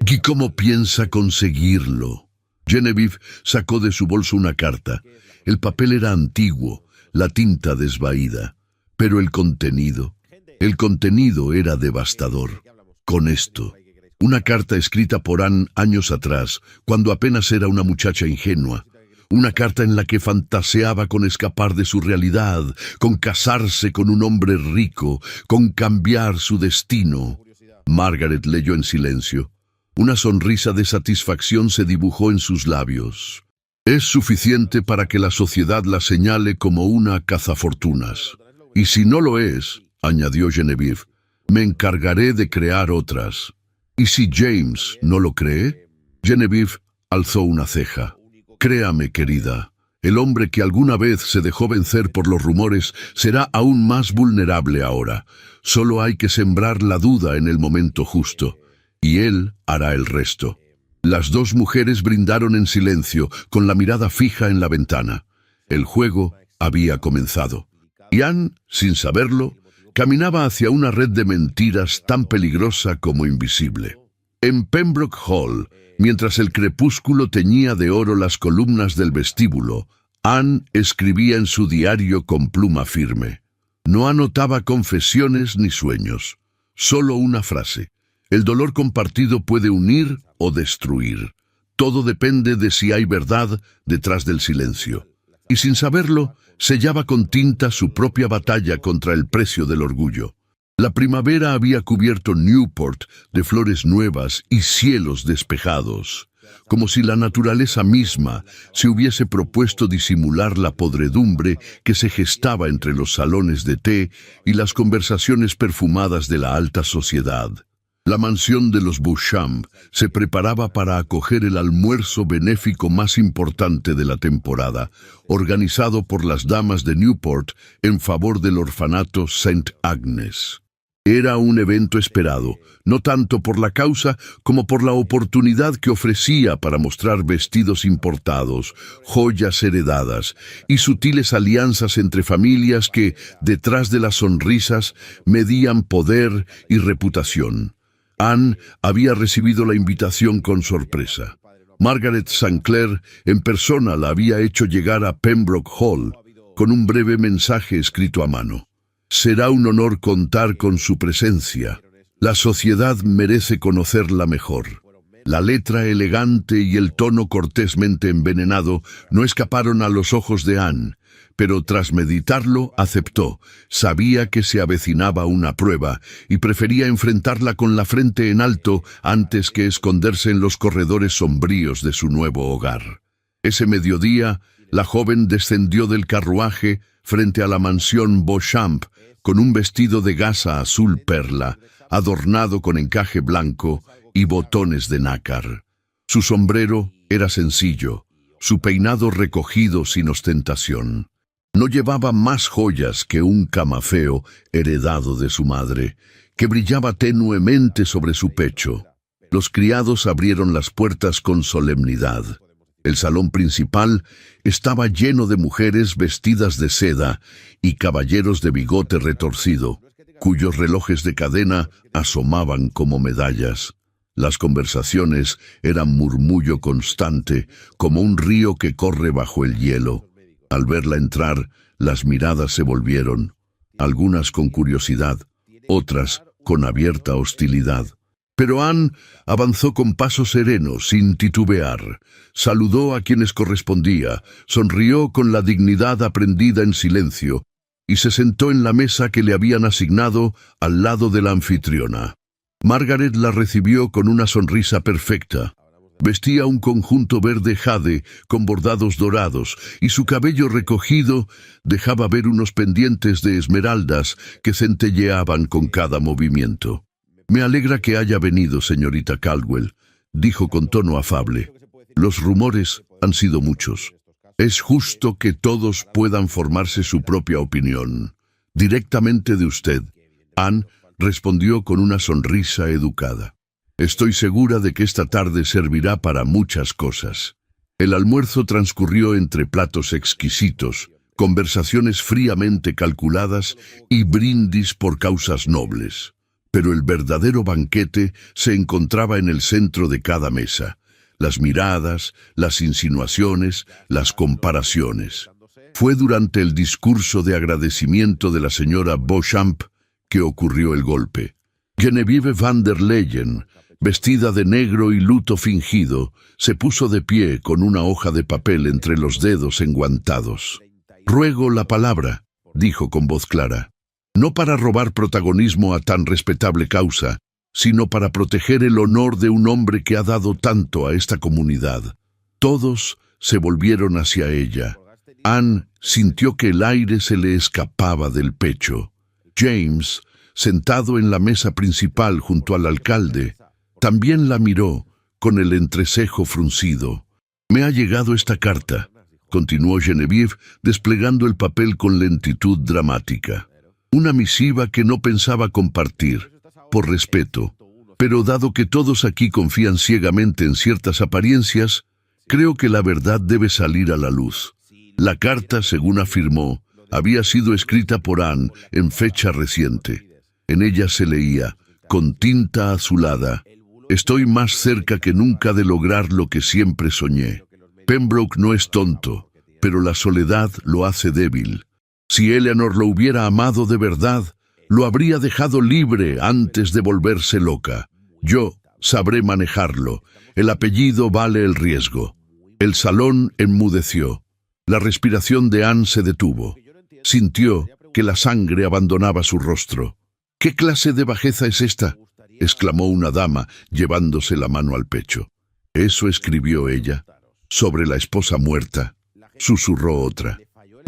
Speaker 1: «¿Y cómo piensa conseguirlo?». Genevieve sacó de su bolso una carta. El papel era antiguo, la tinta desvaída, pero el contenido era devastador. Con esto, una carta escrita por Anne años atrás, cuando apenas era una muchacha ingenua. Una carta en la que fantaseaba con escapar de su realidad, con casarse con un hombre rico, con cambiar su destino. Margaret leyó en silencio. Una sonrisa de satisfacción se dibujó en sus labios. «Es suficiente para que la sociedad la señale como una cazafortunas. Y si no lo es», añadió Genevieve, «me encargaré de crear otras». «¿Y si James no lo cree?». Genevieve alzó una ceja. Créame, querida, el hombre que alguna vez se dejó vencer por los rumores será aún más vulnerable ahora. Solo hay que sembrar la duda en el momento justo, y él hará el resto. Las dos mujeres brindaron en silencio, con la mirada fija en la ventana. El juego había comenzado. Y Anne, sin saberlo, caminaba hacia una red de mentiras tan peligrosa como invisible. En Pembroke Hall, mientras el crepúsculo teñía de oro las columnas del vestíbulo, Anne escribía en su diario con pluma firme. No anotaba confesiones ni sueños, solo una frase. El dolor compartido puede unir o destruir. Todo depende de si hay verdad detrás del silencio. Y sin saberlo, sellaba con tinta su propia batalla contra el precio del orgullo. La primavera había cubierto Newport de flores nuevas y cielos despejados, como si la naturaleza misma se hubiese propuesto disimular la podredumbre que se gestaba entre los salones de té y las conversaciones perfumadas de la alta sociedad. La mansión de los Beauchamp se preparaba para acoger el almuerzo benéfico más importante de la temporada, organizado por las damas de Newport en favor del orfanato St. Agnes. Era un evento esperado, no tanto por la causa como por la oportunidad que ofrecía para mostrar vestidos importados, joyas heredadas y sutiles alianzas entre familias que, detrás de las sonrisas, medían poder y reputación. Anne había recibido la invitación con sorpresa. Margaret St. Clair en persona la había hecho llegar a Pembroke Hall con un breve mensaje escrito a mano. Será un honor contar con su presencia. La sociedad merece conocerla mejor. La letra elegante y el tono cortésmente envenenado no escaparon a los ojos de Anne, pero tras meditarlo aceptó. Sabía que se avecinaba una prueba y prefería enfrentarla con la frente en alto antes que esconderse en los corredores sombríos de su nuevo hogar. Ese mediodía, la joven descendió del carruaje frente a la mansión Beauchamp con un vestido de gasa azul perla, adornado con encaje blanco y botones de nácar. Su sombrero era sencillo, su peinado recogido sin ostentación. No llevaba más joyas que un camafeo heredado de su madre, que brillaba tenuemente sobre su pecho. Los criados abrieron las puertas con solemnidad. El salón principal estaba lleno de mujeres vestidas de seda y caballeros de bigote retorcido, cuyos relojes de cadena asomaban como medallas. Las conversaciones eran murmullo constante, como un río que corre bajo el hielo. Al verla entrar, las miradas se volvieron, algunas con curiosidad, otras con abierta hostilidad. Pero Anne avanzó con paso sereno, sin titubear. Saludó a quienes correspondía, sonrió con la dignidad aprendida en silencio y se sentó en la mesa que le habían asignado al lado de la anfitriona. Margaret la recibió con una sonrisa perfecta. Vestía un conjunto verde jade con bordados dorados y su cabello recogido dejaba ver unos pendientes de esmeraldas que centelleaban con cada movimiento. «Me alegra que haya venido, señorita Caldwell», dijo con tono afable. «Los rumores han sido muchos. Es justo que todos puedan formarse su propia opinión. Directamente de usted». Anne respondió con una sonrisa educada. «Estoy segura de que esta tarde servirá para muchas cosas». El almuerzo transcurrió entre platos exquisitos, conversaciones fríamente calculadas y brindis por causas nobles. Pero el verdadero banquete se encontraba en el centro de cada mesa. Las miradas, las insinuaciones, las comparaciones. Fue durante el discurso de agradecimiento de la señora Beauchamp que ocurrió el golpe. Genevieve van der Leyen, vestida de negro y luto fingido, se puso de pie con una hoja de papel entre los dedos enguantados. «Ruego la palabra», dijo con voz clara. «No para robar protagonismo a tan respetable causa, sino para proteger el honor de un hombre que ha dado tanto a esta comunidad». Todos se volvieron hacia ella. Anne sintió que el aire se le escapaba del pecho. James, sentado en la mesa principal junto al alcalde, también la miró con el entrecejo fruncido. Me ha llegado esta carta, continuó Genevieve, desplegando el papel con lentitud dramática. Una misiva que no pensaba compartir, por respeto. Pero dado que todos aquí confían ciegamente en ciertas apariencias, creo que la verdad debe salir a la luz. La carta, según afirmó, había sido escrita por Anne en fecha reciente. En ella se leía, con tinta azulada: estoy más cerca que nunca de lograr lo que siempre soñé. Pembroke no es tonto, pero la soledad lo hace débil. Si Eleanor lo hubiera amado de verdad, lo habría dejado libre antes de volverse loca. Yo sabré manejarlo. El apellido vale el riesgo. El salón enmudeció. La respiración de Anne se detuvo. Sintió que la sangre abandonaba su rostro. «¿Qué clase de bajeza es esta?», exclamó una dama, llevándose la mano al pecho. «Eso escribió ella, sobre la esposa muerta», susurró otra.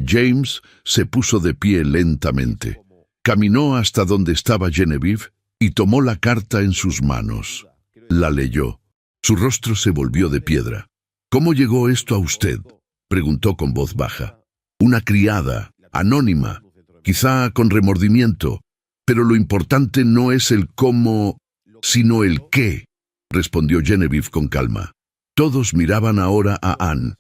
Speaker 1: James se puso de pie lentamente. Caminó hasta donde estaba Genevieve y tomó la carta en sus manos. La leyó. Su rostro se volvió de piedra. «¿Cómo llegó esto a usted?», preguntó con voz baja. «Una criada, anónima, quizá con remordimiento. Pero lo importante no es el cómo, sino el qué», respondió Genevieve con calma. Todos miraban ahora a Anne.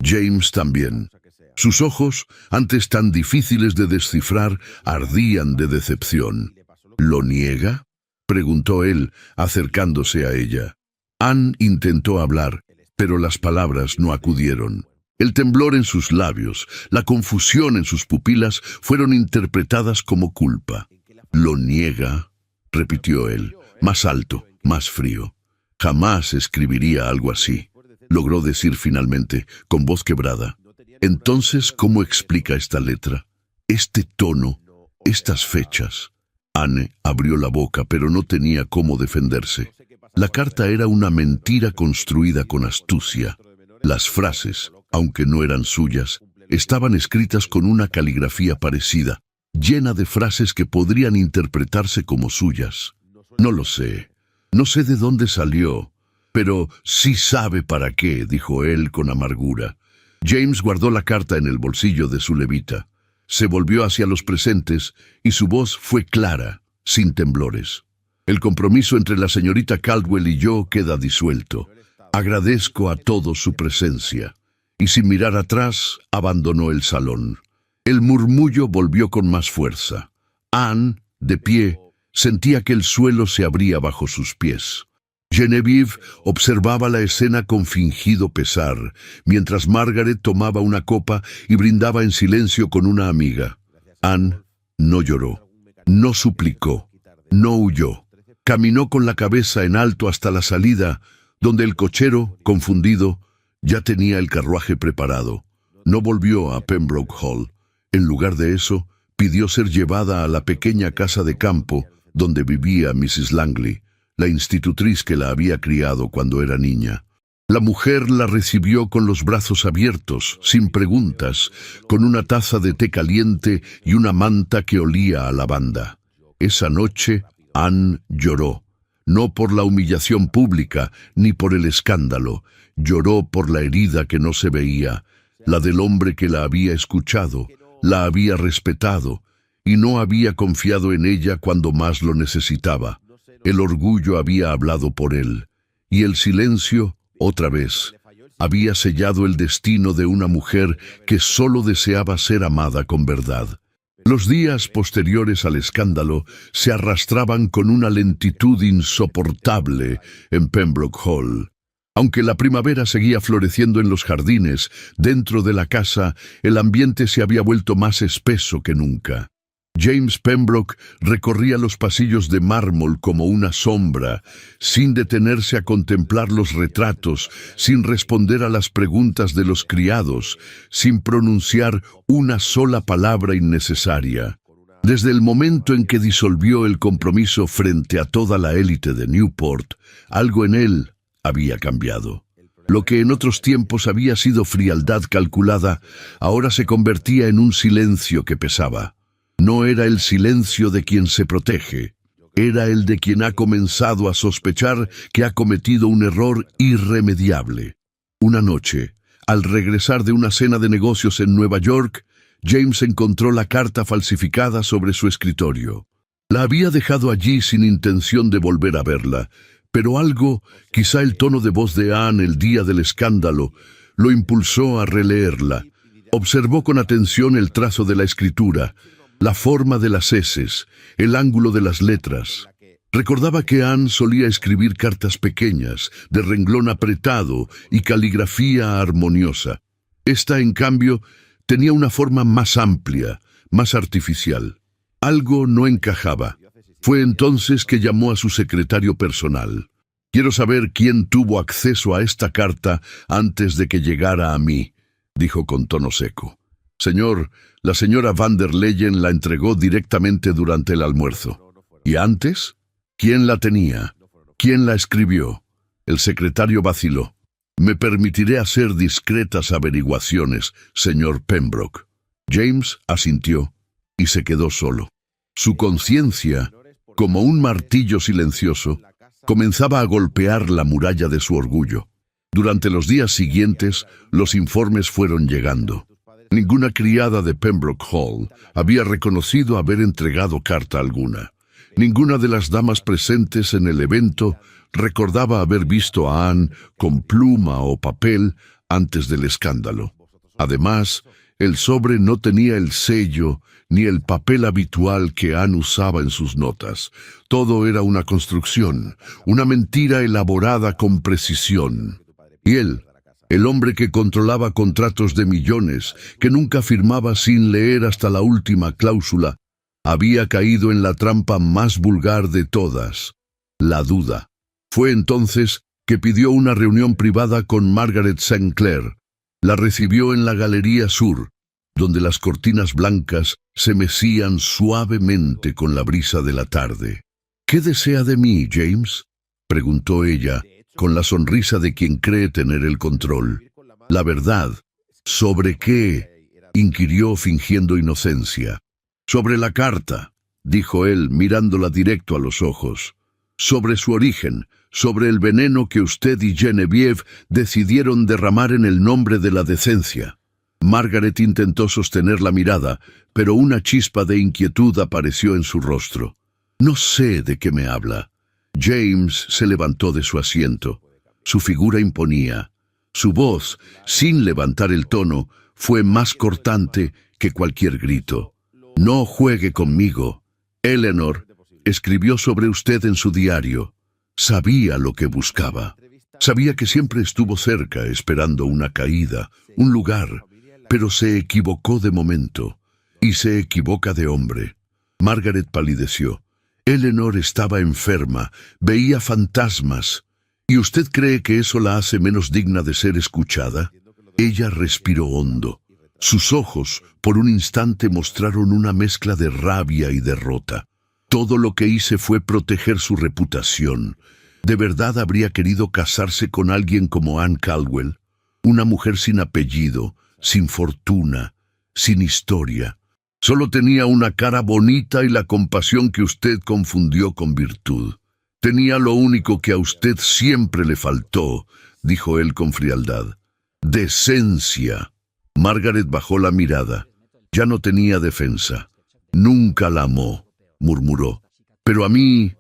Speaker 1: James también. Sus ojos, antes tan difíciles de descifrar, ardían de decepción. «¿Lo niega?», preguntó él, acercándose a ella. Anne intentó hablar, pero las palabras no acudieron. El temblor en sus labios, la confusión en sus pupilas fueron interpretadas como culpa. «¿Lo niega?», repitió él, más alto, más frío. «Jamás escribiría algo así», logró decir finalmente, con voz quebrada. «Entonces, ¿cómo explica esta letra? Este tono, estas fechas». Anne abrió la boca, pero no tenía cómo defenderse. La carta era una mentira construida con astucia. Las frases, aunque no eran suyas, estaban escritas con una caligrafía parecida, llena de frases que podrían interpretarse como suyas. «No lo sé. No sé de dónde salió, pero sí sabe para qué», dijo él con amargura. James guardó la carta en el bolsillo de su levita. Se volvió hacia los presentes y su voz fue clara, sin temblores. «El compromiso entre la señorita Caldwell y yo queda disuelto. Agradezco a todos su presencia». Y sin mirar atrás, abandonó el salón. El murmullo volvió con más fuerza. Anne, de pie, sentía que el suelo se abría bajo sus pies. Genevieve observaba la escena con fingido pesar, mientras Margaret tomaba una copa y brindaba en silencio con una amiga. Anne no lloró, no suplicó, no huyó. Caminó con la cabeza en alto hasta la salida, donde el cochero, confundido, ya tenía el carruaje preparado. No volvió a Pembroke Hall. En lugar de eso, pidió ser llevada a la pequeña casa de campo donde vivía Mrs. Langley, la institutriz que la había criado cuando era niña. La mujer la recibió con los brazos abiertos, sin preguntas, con una taza de té caliente y una manta que olía a lavanda. Esa noche, Anne lloró, no por la humillación pública ni por el escándalo. Lloró por la herida que no se veía, la del hombre que la había escuchado, la había respetado y no había confiado en ella cuando más lo necesitaba. El orgullo había hablado por él, y el silencio, otra vez, había sellado el destino de una mujer que solo deseaba ser amada con verdad. Los días posteriores al escándalo se arrastraban con una lentitud insoportable en Pembroke Hall. Aunque la primavera seguía floreciendo en los jardines, dentro de la casa el ambiente se había vuelto más espeso que nunca. James Pembroke recorría los pasillos de mármol como una sombra, sin detenerse a contemplar los retratos, sin responder a las preguntas de los criados, sin pronunciar una sola palabra innecesaria. Desde el momento en que disolvió el compromiso frente a toda la élite de Newport, algo en él había cambiado. Lo que en otros tiempos había sido frialdad calculada, ahora se convertía en un silencio que pesaba. No era el silencio de quien se protege, era el de quien ha comenzado a sospechar que ha cometido un error irremediable. Una noche, al regresar de una cena de negocios en Nueva York, James encontró la carta falsificada sobre su escritorio. La había dejado allí sin intención de volver a verla, pero algo, quizá el tono de voz de Anne el día del escándalo, lo impulsó a releerla. Observó con atención el trazo de la escritura, la forma de las eses, el ángulo de las letras. Recordaba que Anne solía escribir cartas pequeñas, de renglón apretado y caligrafía armoniosa. Esta, en cambio, tenía una forma más amplia, más artificial. Algo no encajaba. Fue entonces que llamó a su secretario personal. «Quiero saber quién tuvo acceso a esta carta antes de que llegara a mí», dijo con tono seco. «Señor, la señora van der Leyen la entregó directamente durante el almuerzo. ¿Y antes? ¿Quién la tenía? ¿Quién la escribió?» El secretario vaciló. «Me permitiré hacer discretas averiguaciones, señor Pembroke». James asintió y se quedó solo. Su conciencia, como un martillo silencioso, comenzaba a golpear la muralla de su orgullo. Durante los días siguientes, los informes fueron llegando. Ninguna criada de Pembroke Hall había reconocido haber entregado carta alguna. Ninguna de las damas presentes en el evento recordaba haber visto a Anne con pluma o papel antes del escándalo. Además, el sobre no tenía el sello ni el papel habitual que Anne usaba en sus notas. Todo era una construcción, una mentira elaborada con precisión. Y él, el hombre que controlaba contratos de millones, que nunca firmaba sin leer hasta la última cláusula, había caído en la trampa más vulgar de todas, la duda. Fue entonces que pidió una reunión privada con Margaret St. Clair. La recibió en la Galería Sur, donde las cortinas blancas se mecían suavemente con la brisa de la tarde. «¿Qué desea de mí, James?», preguntó ella, con la sonrisa de quien cree tener el control. «La verdad». «¿Sobre qué?», inquirió fingiendo inocencia. «Sobre la carta», dijo él, mirándola directo a los ojos. «Sobre su origen, sobre el veneno que usted y Genevieve decidieron derramar en el nombre de la decencia». Margaret intentó sostener la mirada, pero una chispa de inquietud apareció en su rostro. «No sé de qué me habla». James se levantó de su asiento. Su figura imponía. Su voz, sin levantar el tono, fue más cortante que cualquier grito. «No juegue conmigo. Eleanor escribió sobre usted en su diario. Sabía lo que buscaba. Sabía que siempre estuvo cerca, esperando una caída, un lugar, pero se equivocó de momento, y se equivoca de hombre». Margaret palideció. Eleanor estaba enferma, veía fantasmas. ¿Y usted cree que eso la hace menos digna de ser escuchada? Ella respiró hondo. Sus ojos, por un instante, mostraron una mezcla de rabia y derrota. «Todo lo que hice fue proteger su reputación. ¿De verdad habría querido casarse con alguien como Anne Caldwell? Una mujer sin apellido, sin fortuna, sin historia. Solo tenía una cara bonita y la compasión que usted confundió con virtud. Tenía lo único que a usted siempre le faltó», dijo él con frialdad. «Decencia». Margaret bajó la mirada. Ya no tenía defensa. «Nunca la amó», murmuró. «Pero a mí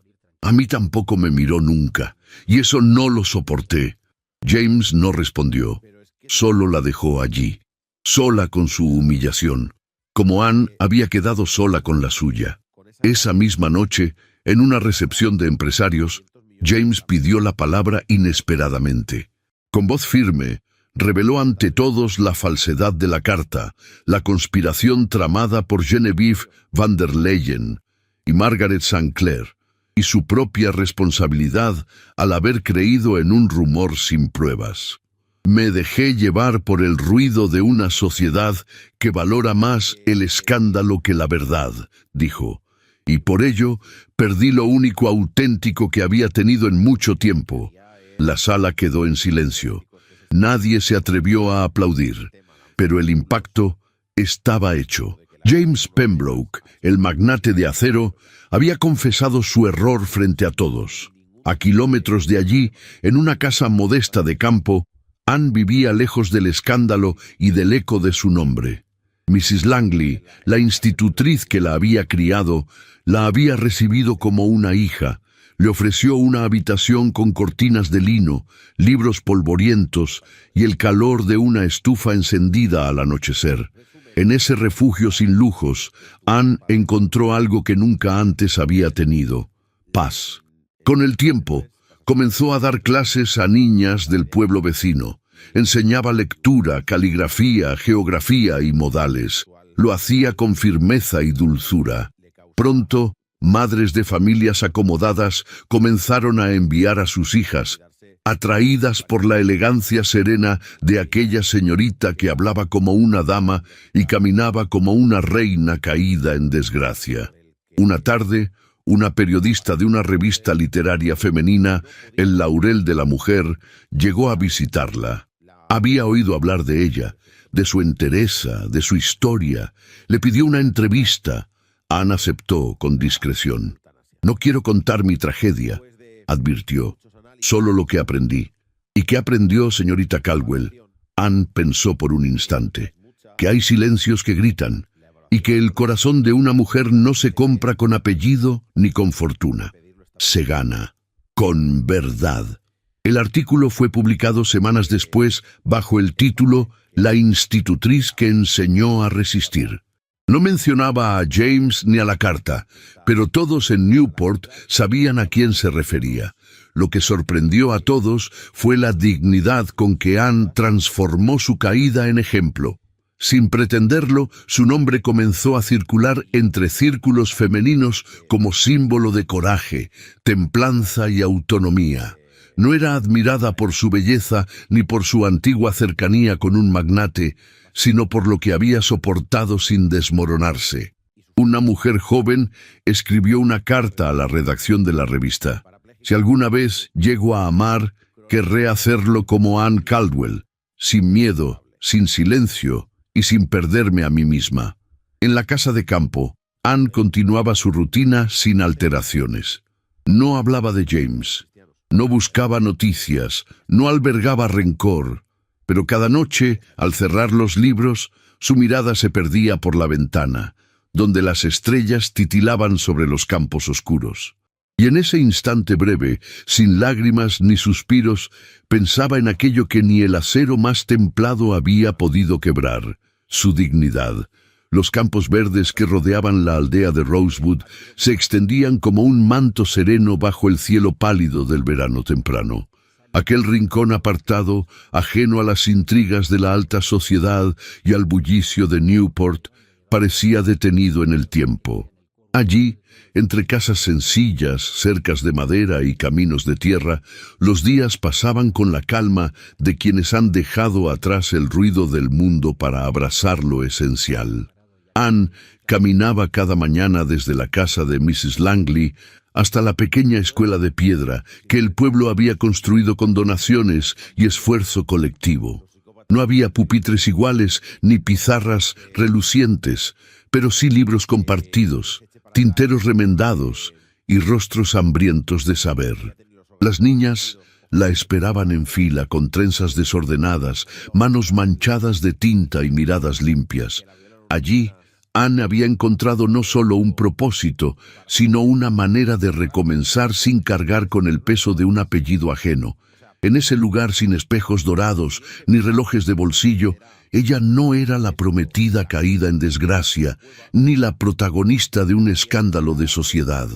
Speaker 1: tampoco me miró nunca, y eso no lo soporté». James no respondió. Solo la dejó allí, sola con su humillación, como Anne había quedado sola con la suya. Esa misma noche, en una recepción de empresarios, James pidió la palabra inesperadamente. Con voz firme, reveló ante todos la falsedad de la carta, la conspiración tramada por Genevieve van der Leyen y Margaret St. Clair, y su propia responsabilidad al haber creído en un rumor sin pruebas. «Me dejé llevar por el ruido de una sociedad que valora más el escándalo que la verdad», dijo, «y por ello perdí lo único auténtico que había tenido en mucho tiempo». La sala quedó en silencio. Nadie se atrevió a aplaudir, pero el impacto estaba hecho. James Pembroke, el magnate de acero, había confesado su error frente a todos. A kilómetros de allí, en una casa modesta de campo, Anne vivía lejos del escándalo y del eco de su nombre. Mrs. Langley, la institutriz que la había criado, la había recibido como una hija. Le ofreció una habitación con cortinas de lino, libros polvorientos y el calor de una estufa encendida al anochecer. En ese refugio sin lujos, Anne encontró algo que nunca antes había tenido: paz. Con el tiempo, comenzó a dar clases a niñas del pueblo vecino. Enseñaba lectura, caligrafía, geografía y modales. Lo hacía con firmeza y dulzura. Pronto, madres de familias acomodadas comenzaron a enviar a sus hijas, atraídas por la elegancia serena de aquella señorita que hablaba como una dama y caminaba como una reina caída en desgracia. Una tarde, una periodista de una revista literaria femenina, El Laurel de la Mujer, llegó a visitarla. Había oído hablar de ella, de su entereza, de su historia. Le pidió una entrevista. Anne aceptó con discreción. «No quiero contar mi tragedia», advirtió, «solo lo que aprendí». «¿Y qué aprendió, señorita Caldwell?». Anne pensó por un instante. «Que hay silencios que gritan, y que el corazón de una mujer no se compra con apellido ni con fortuna. Se gana con verdad». El artículo fue publicado semanas después bajo el título «La institutriz que enseñó a resistir». No mencionaba a James ni a la carta, pero todos en Newport sabían a quién se refería. Lo que sorprendió a todos fue la dignidad con que Anne transformó su caída en ejemplo. Sin pretenderlo, su nombre comenzó a circular entre círculos femeninos como símbolo de coraje, templanza y autonomía. No era admirada por su belleza ni por su antigua cercanía con un magnate, sino por lo que había soportado sin desmoronarse. Una mujer joven escribió una carta a la redacción de la revista. «Si alguna vez llego a amar, querré hacerlo como Anne Caldwell, sin miedo, sin silencio y sin perderme a mí misma». En la casa de campo, Anne continuaba su rutina sin alteraciones. No hablaba de James. No buscaba noticias, no albergaba rencor, pero cada noche, al cerrar los libros, su mirada se perdía por la ventana, donde las estrellas titilaban sobre los campos oscuros. Y en ese instante breve, sin lágrimas ni suspiros, pensaba en aquello que ni el acero más templado había podido quebrar: su dignidad. Los campos verdes que rodeaban la aldea de Rosewood se extendían como un manto sereno bajo el cielo pálido del verano temprano. Aquel rincón apartado, ajeno a las intrigas de la alta sociedad y al bullicio de Newport, parecía detenido en el tiempo. Allí, entre casas sencillas, cercas de madera y caminos de tierra, los días pasaban con la calma de quienes han dejado atrás el ruido del mundo para abrazar lo esencial. Anne caminaba cada mañana desde la casa de Mrs. Langley hasta la pequeña escuela de piedra que el pueblo había construido con donaciones y esfuerzo colectivo. No había pupitres iguales ni pizarras relucientes, pero sí libros compartidos, tinteros remendados y rostros hambrientos de saber. Las niñas la esperaban en fila con trenzas desordenadas, manos manchadas de tinta y miradas limpias. Allí, Anne había encontrado no solo un propósito, sino una manera de recomenzar sin cargar con el peso de un apellido ajeno. En ese lugar sin espejos dorados ni relojes de bolsillo, ella no era la prometida caída en desgracia, ni la protagonista de un escándalo de sociedad.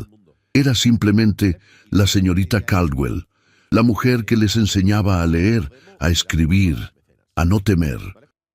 Speaker 1: Era simplemente la señorita Caldwell, la mujer que les enseñaba a leer, a escribir, a no temer.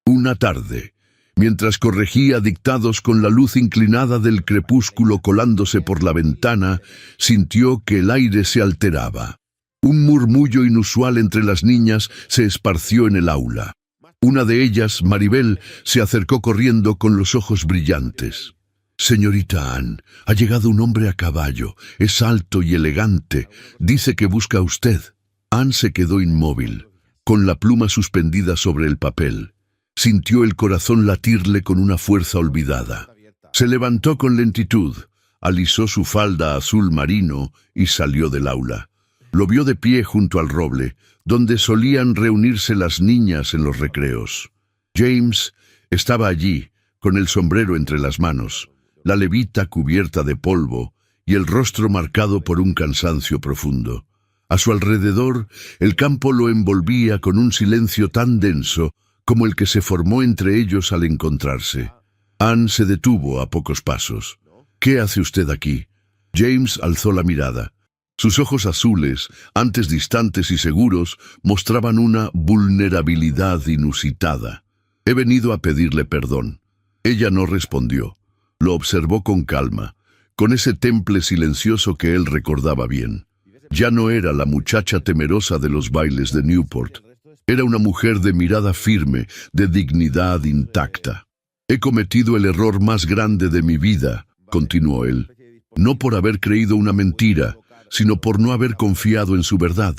Speaker 1: Una tarde, mientras corregía dictados con la luz inclinada del crepúsculo colándose por la ventana, sintió que el aire se alteraba. Un murmullo inusual entre las niñas se esparció en el aula. Una de ellas, Maribel, se acercó corriendo con los ojos brillantes. «Señorita Anne, ha llegado un hombre a caballo. Es alto y elegante. Dice que busca a usted». Anne se quedó inmóvil, con la pluma suspendida sobre el papel. Sintió el corazón latirle con una fuerza olvidada. Se levantó con lentitud, alisó su falda azul marino y salió del aula. Lo vio de pie junto al roble, donde solían reunirse las niñas en los recreos. James estaba allí, con el sombrero entre las manos, la levita cubierta de polvo y el rostro marcado por un cansancio profundo. A su alrededor, el campo lo envolvía con un silencio tan denso como el que se formó entre ellos al encontrarse. Anne se detuvo a pocos pasos. «¿Qué hace usted aquí?» James alzó la mirada. Sus ojos azules, antes distantes y seguros, mostraban una vulnerabilidad inusitada. «He venido a pedirle perdón». Ella no respondió. Lo observó con calma, con ese temple silencioso que él recordaba bien. Ya no era la muchacha temerosa de los bailes de Newport. Era una mujer de mirada firme, de dignidad intacta. «He cometido el error más grande de mi vida», continuó él. «No por haber creído una mentira, sino por no haber confiado en su verdad».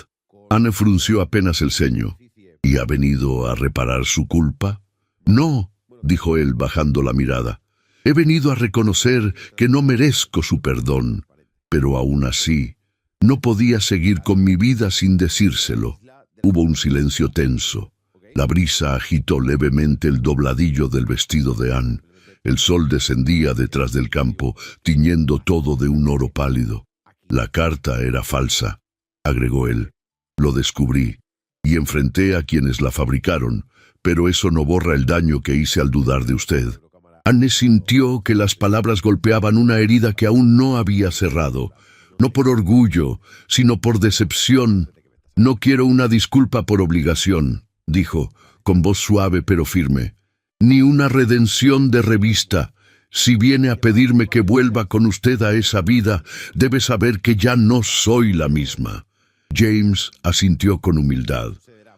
Speaker 1: Anne frunció apenas el ceño. «¿Y ha venido a reparar su culpa?» «No», dijo él bajando la mirada. «He venido a reconocer que no merezco su perdón, pero aún así, no podía seguir con mi vida sin decírselo». Hubo un silencio tenso. La brisa agitó levemente el dobladillo del vestido de Anne. El sol descendía detrás del campo, tiñendo todo de un oro pálido. «La carta era falsa», agregó él. «Lo descubrí y enfrenté a quienes la fabricaron, pero eso no borra el daño que hice al dudar de usted». Anne sintió que las palabras golpeaban una herida que aún no había cerrado. No por orgullo, sino por decepción. «No quiero una disculpa por obligación», dijo, con voz suave pero firme. «Ni una redención de revista. Si viene a pedirme que vuelva con usted a esa vida, debe saber que ya no soy la misma». James asintió con humildad.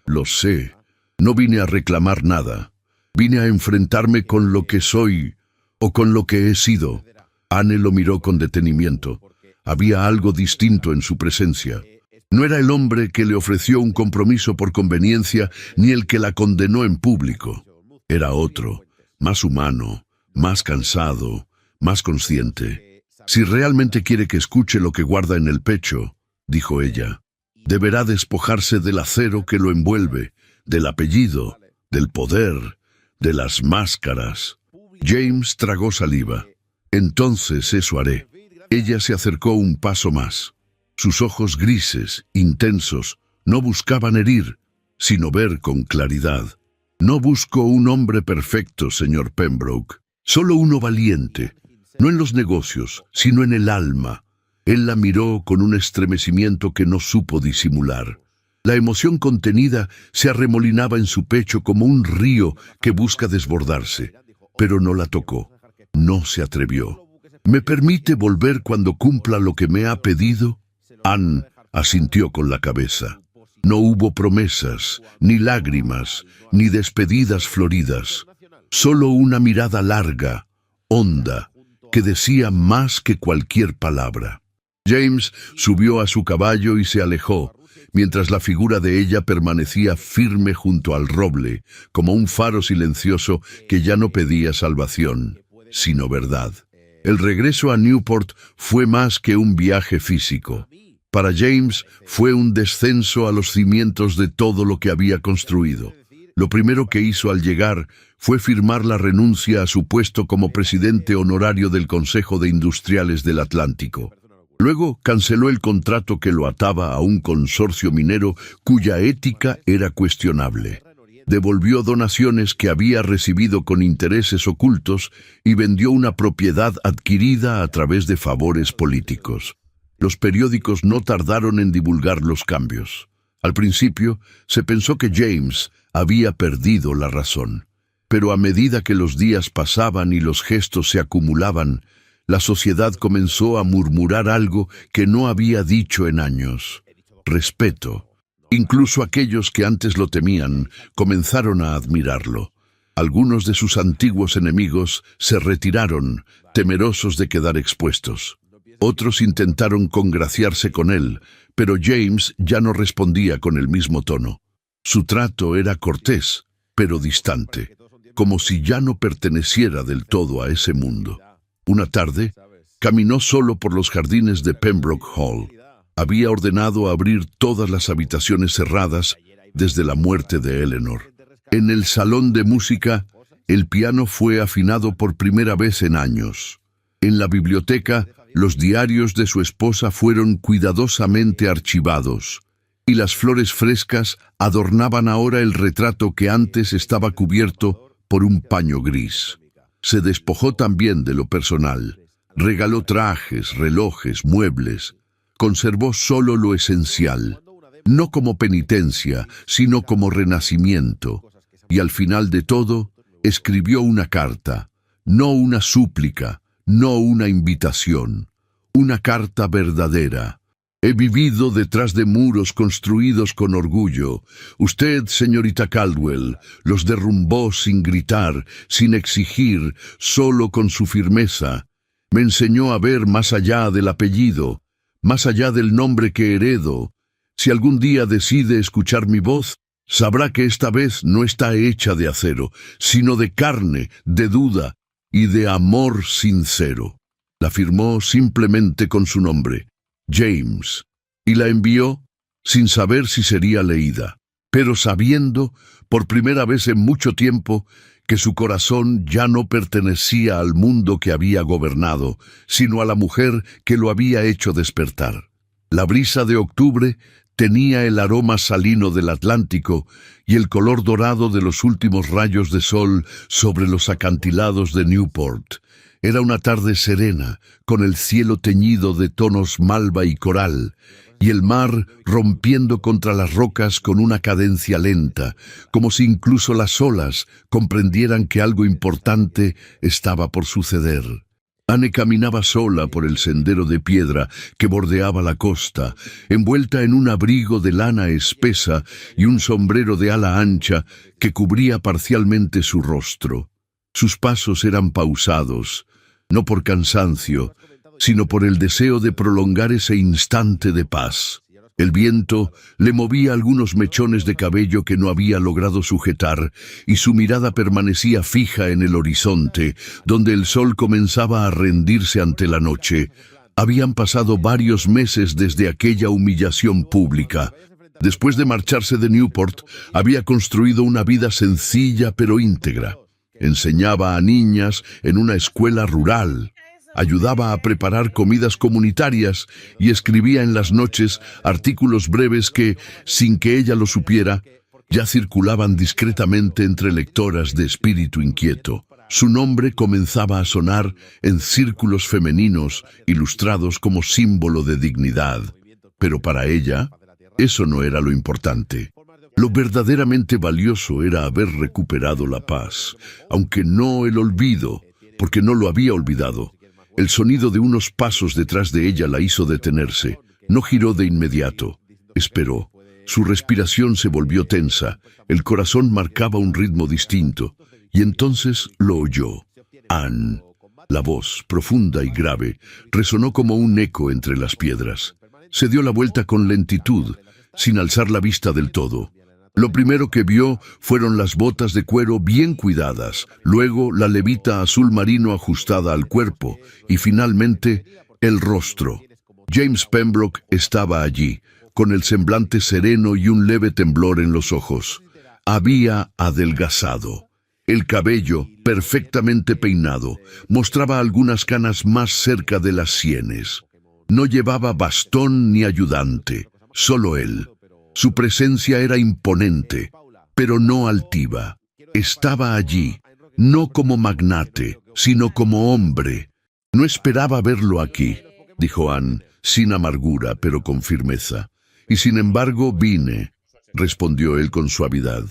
Speaker 1: «Lo sé. No vine a reclamar nada. Vine a enfrentarme con lo que soy, o con lo que he sido». Anne lo miró con detenimiento. Había algo distinto en su presencia. No era el hombre que le ofreció un compromiso por conveniencia, ni el que la condenó en público. Era otro, más humano, más cansado, más consciente. «Si realmente quiere que escuche lo que guarda en el pecho», dijo ella, «deberá despojarse del acero que lo envuelve, del apellido, del poder, de las máscaras». James tragó saliva. «Entonces eso haré». Ella se acercó un paso más. Sus ojos grises, intensos, no buscaban herir, sino ver con claridad. «No busco un hombre perfecto, señor Pembroke, solo uno valiente, no en los negocios, sino en el alma». Él la miró con un estremecimiento que no supo disimular. La emoción contenida se arremolinaba en su pecho como un río que busca desbordarse, pero no la tocó, no se atrevió. «¿Me permite volver cuando cumpla lo que me ha pedido?» Anne asintió con la cabeza. No hubo promesas, ni lágrimas, ni despedidas floridas. Solo una mirada larga, honda, que decía más que cualquier palabra. James subió a su caballo y se alejó, mientras la figura de ella permanecía firme junto al roble, como un faro silencioso que ya no pedía salvación, sino verdad. El regreso a Newport fue más que un viaje físico. Para James fue un descenso a los cimientos de todo lo que había construido. Lo primero que hizo al llegar fue firmar la renuncia a su puesto como presidente honorario del Consejo de Industriales del Atlántico. Luego canceló el contrato que lo ataba a un consorcio minero cuya ética era cuestionable. Devolvió donaciones que había recibido con intereses ocultos y vendió una propiedad adquirida a través de favores políticos. Los periódicos no tardaron en divulgar los cambios. Al principio, se pensó que James había perdido la razón. Pero a medida que los días pasaban y los gestos se acumulaban, la sociedad comenzó a murmurar algo que no había dicho en años: respeto. Incluso aquellos que antes lo temían comenzaron a admirarlo. Algunos de sus antiguos enemigos se retiraron, temerosos de quedar expuestos. Otros intentaron congraciarse con él, pero James ya no respondía con el mismo tono. Su trato era cortés, pero distante, como si ya no perteneciera del todo a ese mundo. Una tarde, caminó solo por los jardines de Pembroke Hall. Había ordenado abrir todas las habitaciones cerradas desde la muerte de Eleanor. En el salón de música, el piano fue afinado por primera vez en años. En la biblioteca, los diarios de su esposa fueron cuidadosamente archivados, y las flores frescas adornaban ahora el retrato que antes estaba cubierto por un paño gris. Se despojó también de lo personal. Regaló trajes, relojes, muebles. Conservó solo lo esencial, no como penitencia, sino como renacimiento. Y al final de todo, escribió una carta, no una súplica, no una invitación, una carta verdadera. He vivido detrás de muros construidos con orgullo. Usted, señorita Caldwell, los derrumbó sin gritar, sin exigir, solo con su firmeza. Me enseñó a ver más allá del apellido, más allá del nombre que heredo. Si algún día decide escuchar mi voz, sabrá que esta vez no está hecha de acero, sino de carne, de duda y de amor sincero. La firmó simplemente con su nombre, James, y la envió sin saber si sería leída, pero sabiendo, por primera vez en mucho tiempo, que su corazón ya no pertenecía al mundo que había gobernado, sino a la mujer que lo había hecho despertar. La brisa de octubre tenía el aroma salino del Atlántico y el color dorado de los últimos rayos de sol sobre los acantilados de Newport. Era una tarde serena, con el cielo teñido de tonos malva y coral, y el mar rompiendo contra las rocas con una cadencia lenta, como si incluso las olas comprendieran que algo importante estaba por suceder. Anne caminaba sola por el sendero de piedra que bordeaba la costa, envuelta en un abrigo de lana espesa y un sombrero de ala ancha que cubría parcialmente su rostro. Sus pasos eran pausados, no por cansancio, sino por el deseo de prolongar ese instante de paz. El viento le movía algunos mechones de cabello que no había logrado sujetar, y su mirada permanecía fija en el horizonte, donde el sol comenzaba a rendirse ante la noche. Habían pasado varios meses desde aquella humillación pública. Después de marcharse de Newport, había construido una vida sencilla pero íntegra. Enseñaba a niñas en una escuela rural, ayudaba a preparar comidas comunitarias y escribía en las noches artículos breves que, sin que ella lo supiera, ya circulaban discretamente entre lectoras de espíritu inquieto. Su nombre comenzaba a sonar en círculos femeninos ilustrados como símbolo de dignidad. Pero para ella, eso no era lo importante. Lo verdaderamente valioso era haber recuperado la paz, aunque no el olvido, porque no lo había olvidado. El sonido de unos pasos detrás de ella la hizo detenerse. No giró de inmediato. Esperó. Su respiración se volvió tensa. El corazón marcaba un ritmo distinto. Y entonces lo oyó. Anne. La voz, profunda y grave, resonó como un eco entre las piedras. Se dio la vuelta con lentitud, sin alzar la vista del todo. Lo primero que vio fueron las botas de cuero bien cuidadas, luego la levita azul marino ajustada al cuerpo y finalmente el rostro. James Pembroke estaba allí, con el semblante sereno y un leve temblor en los ojos. Había adelgazado. El cabello, perfectamente peinado, mostraba algunas canas más cerca de las sienes. No llevaba bastón ni ayudante, solo él. Su presencia era imponente, pero no altiva. Estaba allí, no como magnate, sino como hombre. No esperaba verlo aquí, dijo Anne, sin amargura, pero con firmeza. Y sin embargo vine, respondió él con suavidad,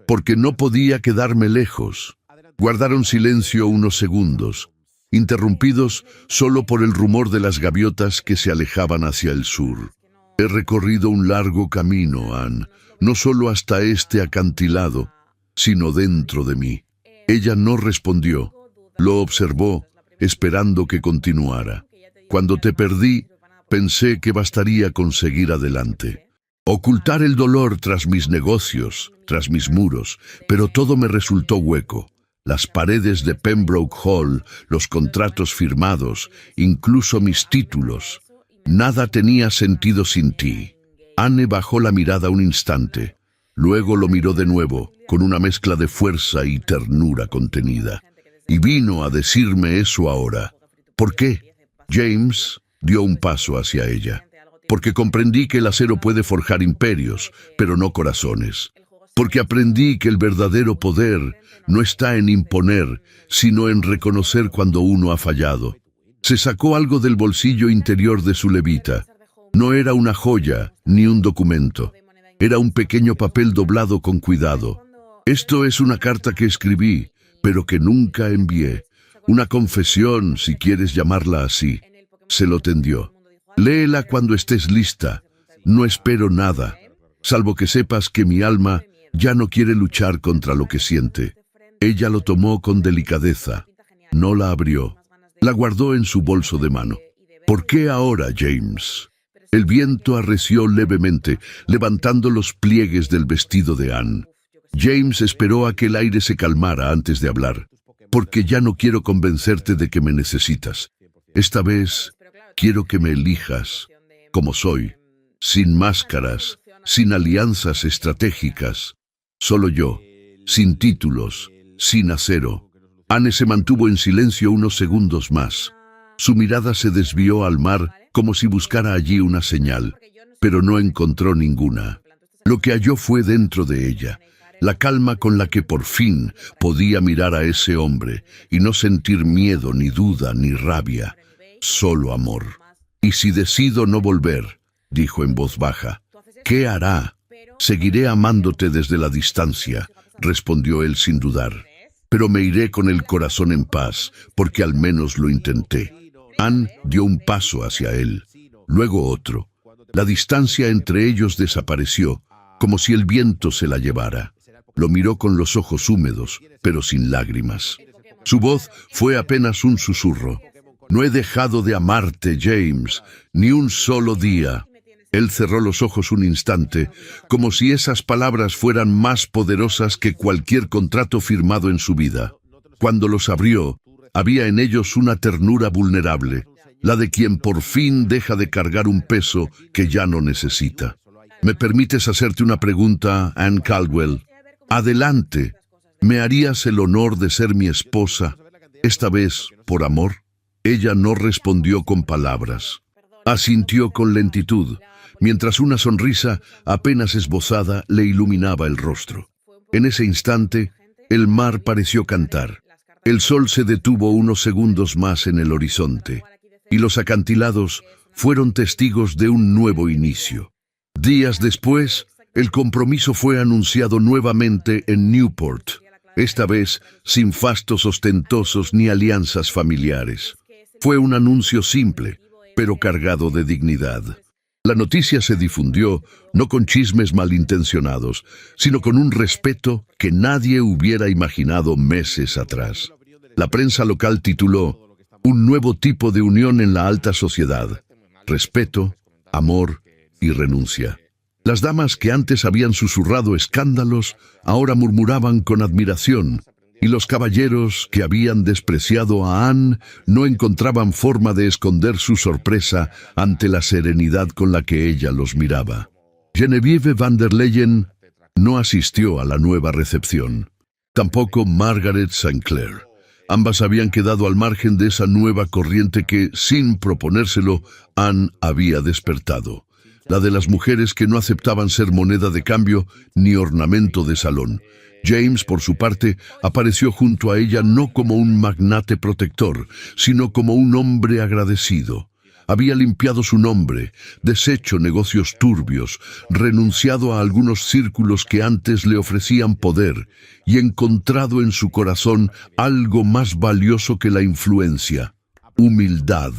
Speaker 1: porque no podía quedarme lejos. Guardaron silencio unos segundos, interrumpidos solo por el rumor de las gaviotas que se alejaban hacia el sur. He recorrido un largo camino, Anne, no solo hasta este acantilado, sino dentro de mí. Ella no respondió. Lo observó, esperando que continuara. Cuando te perdí, pensé que bastaría con seguir adelante. Ocultar el dolor tras mis negocios, tras mis muros, pero todo me resultó hueco. Las paredes de Pembroke Hall, los contratos firmados, incluso mis títulos. Nada tenía sentido sin ti. Anne bajó la mirada un instante. Luego lo miró de nuevo, con una mezcla de fuerza y ternura contenida. Y vino a decirme eso ahora. ¿Por qué? James dio un paso hacia ella. Porque comprendí que el acero puede forjar imperios, pero no corazones. Porque aprendí que el verdadero poder no está en imponer, sino en reconocer cuando uno ha fallado. Se sacó algo del bolsillo interior de su levita. No era una joya ni un documento. Era un pequeño papel doblado con cuidado. Esto es una carta que escribí, pero que nunca envié. Una confesión, si quieres llamarla así. Se lo tendió. Léela cuando estés lista. No espero nada, salvo que sepas que mi alma ya no quiere luchar contra lo que siente. Ella lo tomó con delicadeza. No la abrió. La guardó en su bolso de mano. ¿Por qué ahora, James? El viento arreció levemente, levantando los pliegues del vestido de Anne. James esperó a que el aire se calmara antes de hablar. Porque ya no quiero convencerte de que me necesitas. Esta vez quiero que me elijas como soy, sin máscaras, sin alianzas estratégicas. Solo yo, sin títulos, sin acero. Anne se mantuvo en silencio unos segundos más. Su mirada se desvió al mar como si buscara allí una señal, pero no encontró ninguna. Lo que halló fue dentro de ella, la calma con la que por fin podía mirar a ese hombre y no sentir miedo, ni duda, ni rabia, solo amor. «Y si decido no volver», dijo en voz baja, «¿qué hará?» «Seguiré amándote desde la distancia», respondió él sin dudar. «Pero me iré con el corazón en paz, porque al menos lo intenté». Anne dio un paso hacia él, luego otro. La distancia entre ellos desapareció, como si el viento se la llevara. Lo miró con los ojos húmedos, pero sin lágrimas. Su voz fue apenas un susurro. «No he dejado de amarte, James, ni un solo día». Él cerró los ojos un instante, como si esas palabras fueran más poderosas que cualquier contrato firmado en su vida. Cuando los abrió, había en ellos una ternura vulnerable, la de quien por fin deja de cargar un peso que ya no necesita. «¿Me permites hacerte una pregunta, Anne Caldwell?» «Adelante. ¿Me harías el honor de ser mi esposa, esta vez por amor?» Ella no respondió con palabras. Asintió con lentitud, mientras una sonrisa apenas esbozada le iluminaba el rostro. En ese instante, el mar pareció cantar. El sol se detuvo unos segundos más en el horizonte, y los acantilados fueron testigos de un nuevo inicio. Días después, el compromiso fue anunciado nuevamente en Newport, esta vez sin fastos ostentosos ni alianzas familiares. Fue un anuncio simple, pero cargado de dignidad. La noticia se difundió no con chismes malintencionados, sino con un respeto que nadie hubiera imaginado meses atrás. La prensa local tituló «Un nuevo tipo de unión en la alta sociedad. Respeto, amor y renuncia». Las damas que antes habían susurrado escándalos, ahora murmuraban con admiración, y los caballeros que habían despreciado a Anne no encontraban forma de esconder su sorpresa ante la serenidad con la que ella los miraba. Genevieve van der Leyen no asistió a la nueva recepción. Tampoco Margaret St. Clair. Ambas habían quedado al margen de esa nueva corriente que, sin proponérselo, Anne había despertado. La de las mujeres que no aceptaban ser moneda de cambio ni ornamento de salón. James, por su parte, apareció junto a ella no como un magnate protector, sino como un hombre agradecido. Había limpiado su nombre, deshecho negocios turbios, renunciado a algunos círculos que antes le ofrecían poder y encontrado en su corazón algo más valioso que la influencia: humildad.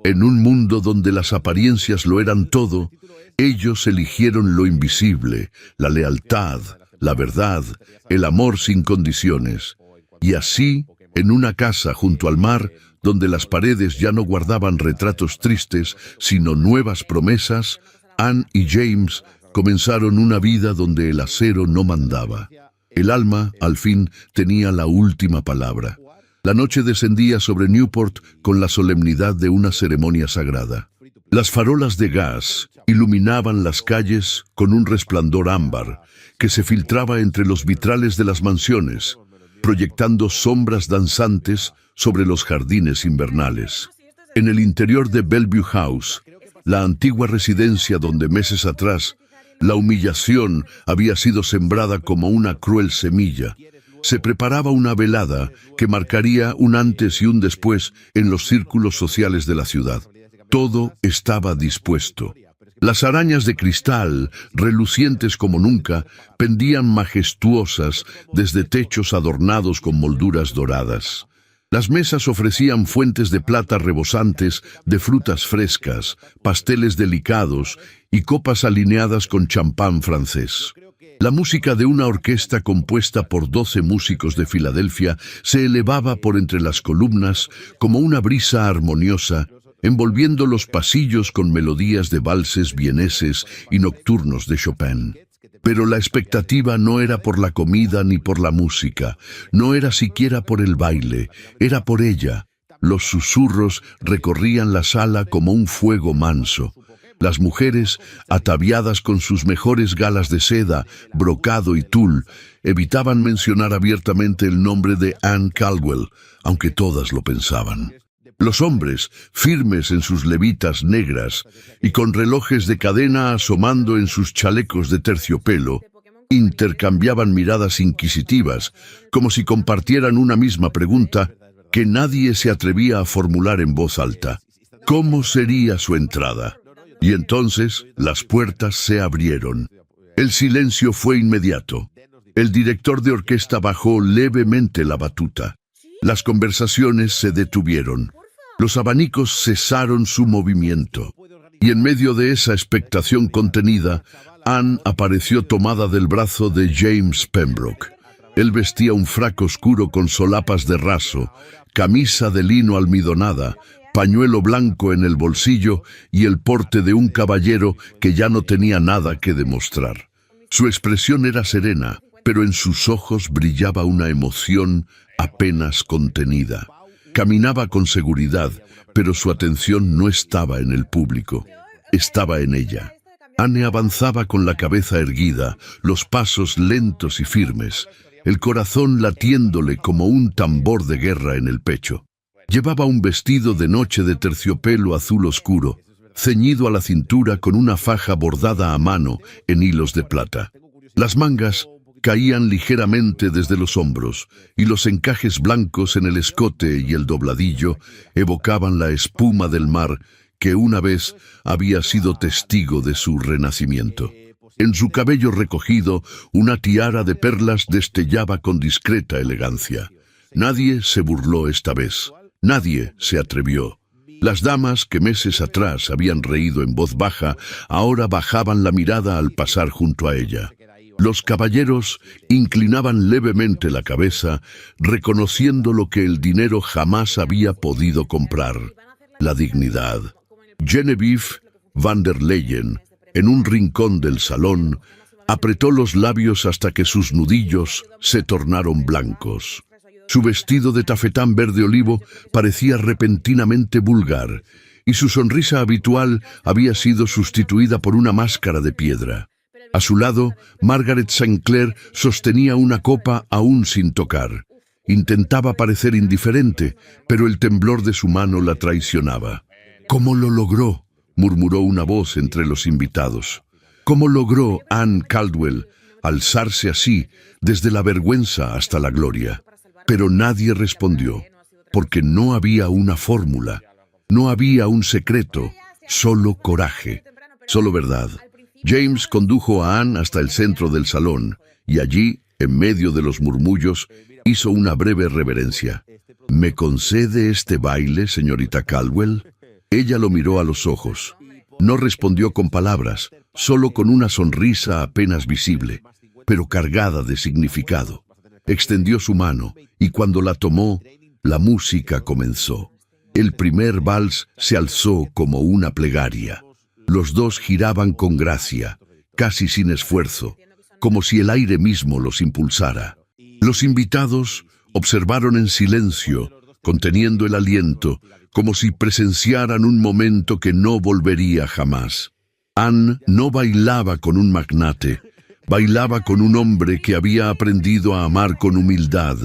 Speaker 1: En un mundo donde las apariencias lo eran todo, ellos eligieron lo invisible, la lealtad, la verdad, el amor sin condiciones. Y así, en una casa junto al mar, donde las paredes ya no guardaban retratos tristes, sino nuevas promesas, Anne y James comenzaron una vida donde el acero no mandaba. El alma, al fin, tenía la última palabra. La noche descendía sobre Newport con la solemnidad de una ceremonia sagrada. Las farolas de gas iluminaban las calles con un resplandor ámbar que se filtraba entre los vitrales de las mansiones, proyectando sombras danzantes sobre los jardines invernales. En el interior de Bellevue House, la antigua residencia donde meses atrás la humillación había sido sembrada como una cruel semilla, se preparaba una velada que marcaría un antes y un después en los círculos sociales de la ciudad. Todo estaba dispuesto. Las arañas de cristal, relucientes como nunca, pendían majestuosas desde techos adornados con molduras doradas. Las mesas ofrecían fuentes de plata rebosantes de frutas frescas, pasteles delicados y copas alineadas con champán francés. La música de una orquesta compuesta por 12 músicos de Filadelfia se elevaba por entre las columnas como una brisa armoniosa, envolviendo los pasillos con melodías de valses vieneses y nocturnos de Chopin. Pero la expectativa no era por la comida ni por la música, no era siquiera por el baile, era por ella. Los susurros recorrían la sala como un fuego manso. Las mujeres, ataviadas con sus mejores galas de seda, brocado y tul, evitaban mencionar abiertamente el nombre de Anne Caldwell, aunque todas lo pensaban. Los hombres, firmes en sus levitas negras y con relojes de cadena asomando en sus chalecos de terciopelo, intercambiaban miradas inquisitivas, como si compartieran una misma pregunta que nadie se atrevía a formular en voz alta. ¿Cómo sería su entrada? Y entonces las puertas se abrieron. El silencio fue inmediato. El director de orquesta bajó levemente la batuta. Las conversaciones se detuvieron. Los abanicos cesaron su movimiento. Y en medio de esa expectación contenida, Anne apareció tomada del brazo de James Pembroke. Él vestía un frac oscuro con solapas de raso, camisa de lino almidonada, pañuelo blanco en el bolsillo y el porte de un caballero que ya no tenía nada que demostrar. Su expresión era serena, pero en sus ojos brillaba una emoción apenas contenida. Caminaba con seguridad, pero su atención no estaba en el público, estaba en ella. Anne avanzaba con la cabeza erguida, los pasos lentos y firmes, el corazón latiéndole como un tambor de guerra en el pecho. Llevaba un vestido de noche de terciopelo azul oscuro, ceñido a la cintura con una faja bordada a mano en hilos de plata. Las mangas caían ligeramente desde los hombros, y los encajes blancos en el escote y el dobladillo evocaban la espuma del mar que una vez había sido testigo de su renacimiento. En su cabello recogido, una tiara de perlas destellaba con discreta elegancia. Nadie se burló esta vez. Nadie se atrevió. Las damas que meses atrás habían reído en voz baja, ahora bajaban la mirada al pasar junto a ella. Los caballeros inclinaban levemente la cabeza, reconociendo lo que el dinero jamás había podido comprar: la dignidad. Genevieve van der Leyen, en un rincón del salón, apretó los labios hasta que sus nudillos se tornaron blancos. Su vestido de tafetán verde olivo parecía repentinamente vulgar, y su sonrisa habitual había sido sustituida por una máscara de piedra. A su lado, Margaret St. Clair sostenía una copa aún sin tocar. Intentaba parecer indiferente, pero el temblor de su mano la traicionaba. «¿Cómo lo logró?», murmuró una voz entre los invitados. «¿Cómo logró Anne Caldwell alzarse así desde la vergüenza hasta la gloria?». Pero nadie respondió, porque no había una fórmula, no había un secreto, solo coraje, solo verdad. James condujo a Anne hasta el centro del salón, y allí, en medio de los murmullos, hizo una breve reverencia. «¿Me concede este baile, señorita Caldwell?». Ella lo miró a los ojos. No respondió con palabras, solo con una sonrisa apenas visible, pero cargada de significado. Extendió su mano, y cuando la tomó, la música comenzó. El primer vals se alzó como una plegaria. Los dos giraban con gracia, casi sin esfuerzo, como si el aire mismo los impulsara. Los invitados observaron en silencio, conteniendo el aliento, como si presenciaran un momento que no volvería jamás. Anne no bailaba con un magnate, bailaba con un hombre que había aprendido a amar con humildad.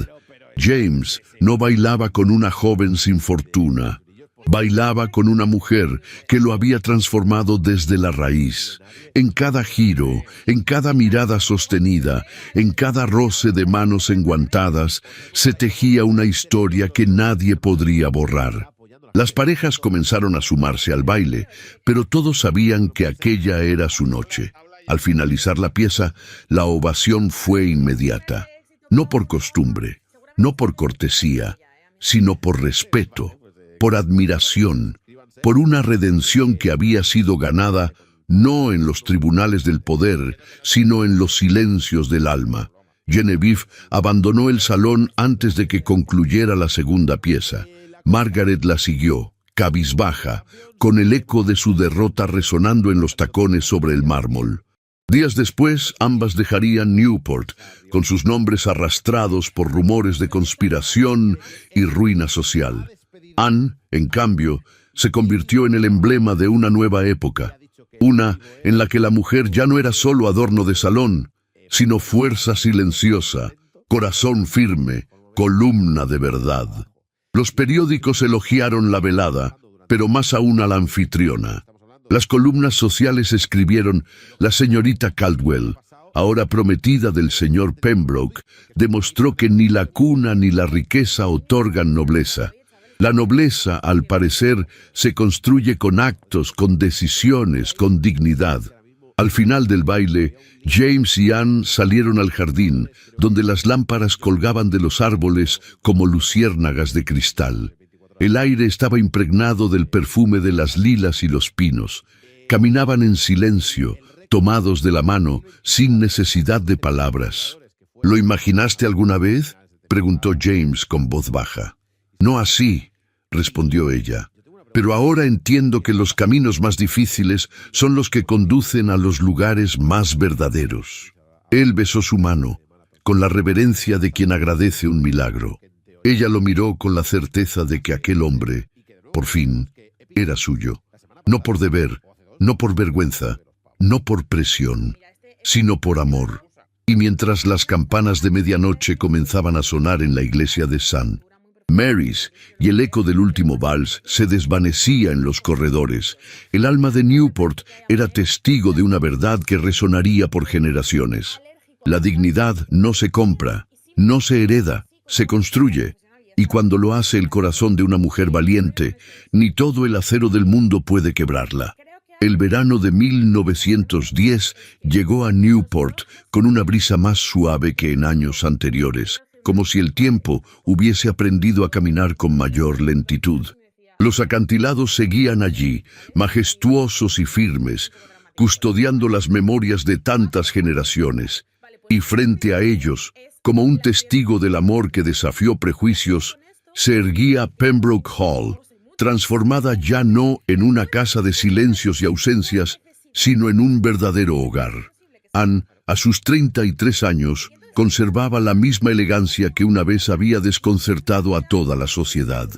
Speaker 1: James no bailaba con una joven sin fortuna, bailaba con una mujer que lo había transformado desde la raíz. En cada giro, en cada mirada sostenida, en cada roce de manos enguantadas, se tejía una historia que nadie podría borrar. Las parejas comenzaron a sumarse al baile, pero todos sabían que aquella era su noche. Al finalizar la pieza, la ovación fue inmediata. No por costumbre, no por cortesía, sino por respeto, por admiración, por una redención que había sido ganada no en los tribunales del poder, sino en los silencios del alma. Genevieve abandonó el salón antes de que concluyera la segunda pieza. Margaret la siguió, cabizbaja, con el eco de su derrota resonando en los tacones sobre el mármol. Días después, ambas dejarían Newport, con sus nombres arrastrados por rumores de conspiración y ruina social. Anne, en cambio, se convirtió en el emblema de una nueva época, una en la que la mujer ya no era solo adorno de salón, sino fuerza silenciosa, corazón firme, columna de verdad. Los periódicos elogiaron la velada, pero más aún a la anfitriona. Las columnas sociales escribieron: la señorita Caldwell, ahora prometida del señor Pembroke, demostró que ni la cuna ni la riqueza otorgan nobleza. La nobleza, al parecer, se construye con actos, con decisiones, con dignidad. Al final del baile, James y Anne salieron al jardín, donde las lámparas colgaban de los árboles como luciérnagas de cristal. El aire estaba impregnado del perfume de las lilas y los pinos. Caminaban en silencio, tomados de la mano, sin necesidad de palabras. ¿Lo imaginaste alguna vez?, preguntó James con voz baja. No así, respondió ella. Pero ahora entiendo que los caminos más difíciles son los que conducen a los lugares más verdaderos. Él besó su mano, con la reverencia de quien agradece un milagro. Ella lo miró con la certeza de que aquel hombre, por fin, era suyo. No por deber, no por vergüenza, no por presión, sino por amor. Y mientras las campanas de medianoche comenzaban a sonar en la iglesia de St. Mary's y el eco del último vals se desvanecía en los corredores, el alma de Newport era testigo de una verdad que resonaría por generaciones. La dignidad no se compra, no se hereda, se construye, y cuando lo hace el corazón de una mujer valiente, ni todo el acero del mundo puede quebrarla. El verano de 1910 llegó a Newport con una brisa más suave que en años anteriores, como si el tiempo hubiese aprendido a caminar con mayor lentitud. Los acantilados seguían allí, majestuosos y firmes, custodiando las memorias de tantas generaciones, y frente a ellos, como un testigo del amor que desafió prejuicios, se erguía Pembroke Hall, transformada ya no en una casa de silencios y ausencias, sino en un verdadero hogar. Anne, a sus 33 años, conservaba la misma elegancia que una vez había desconcertado a toda la sociedad.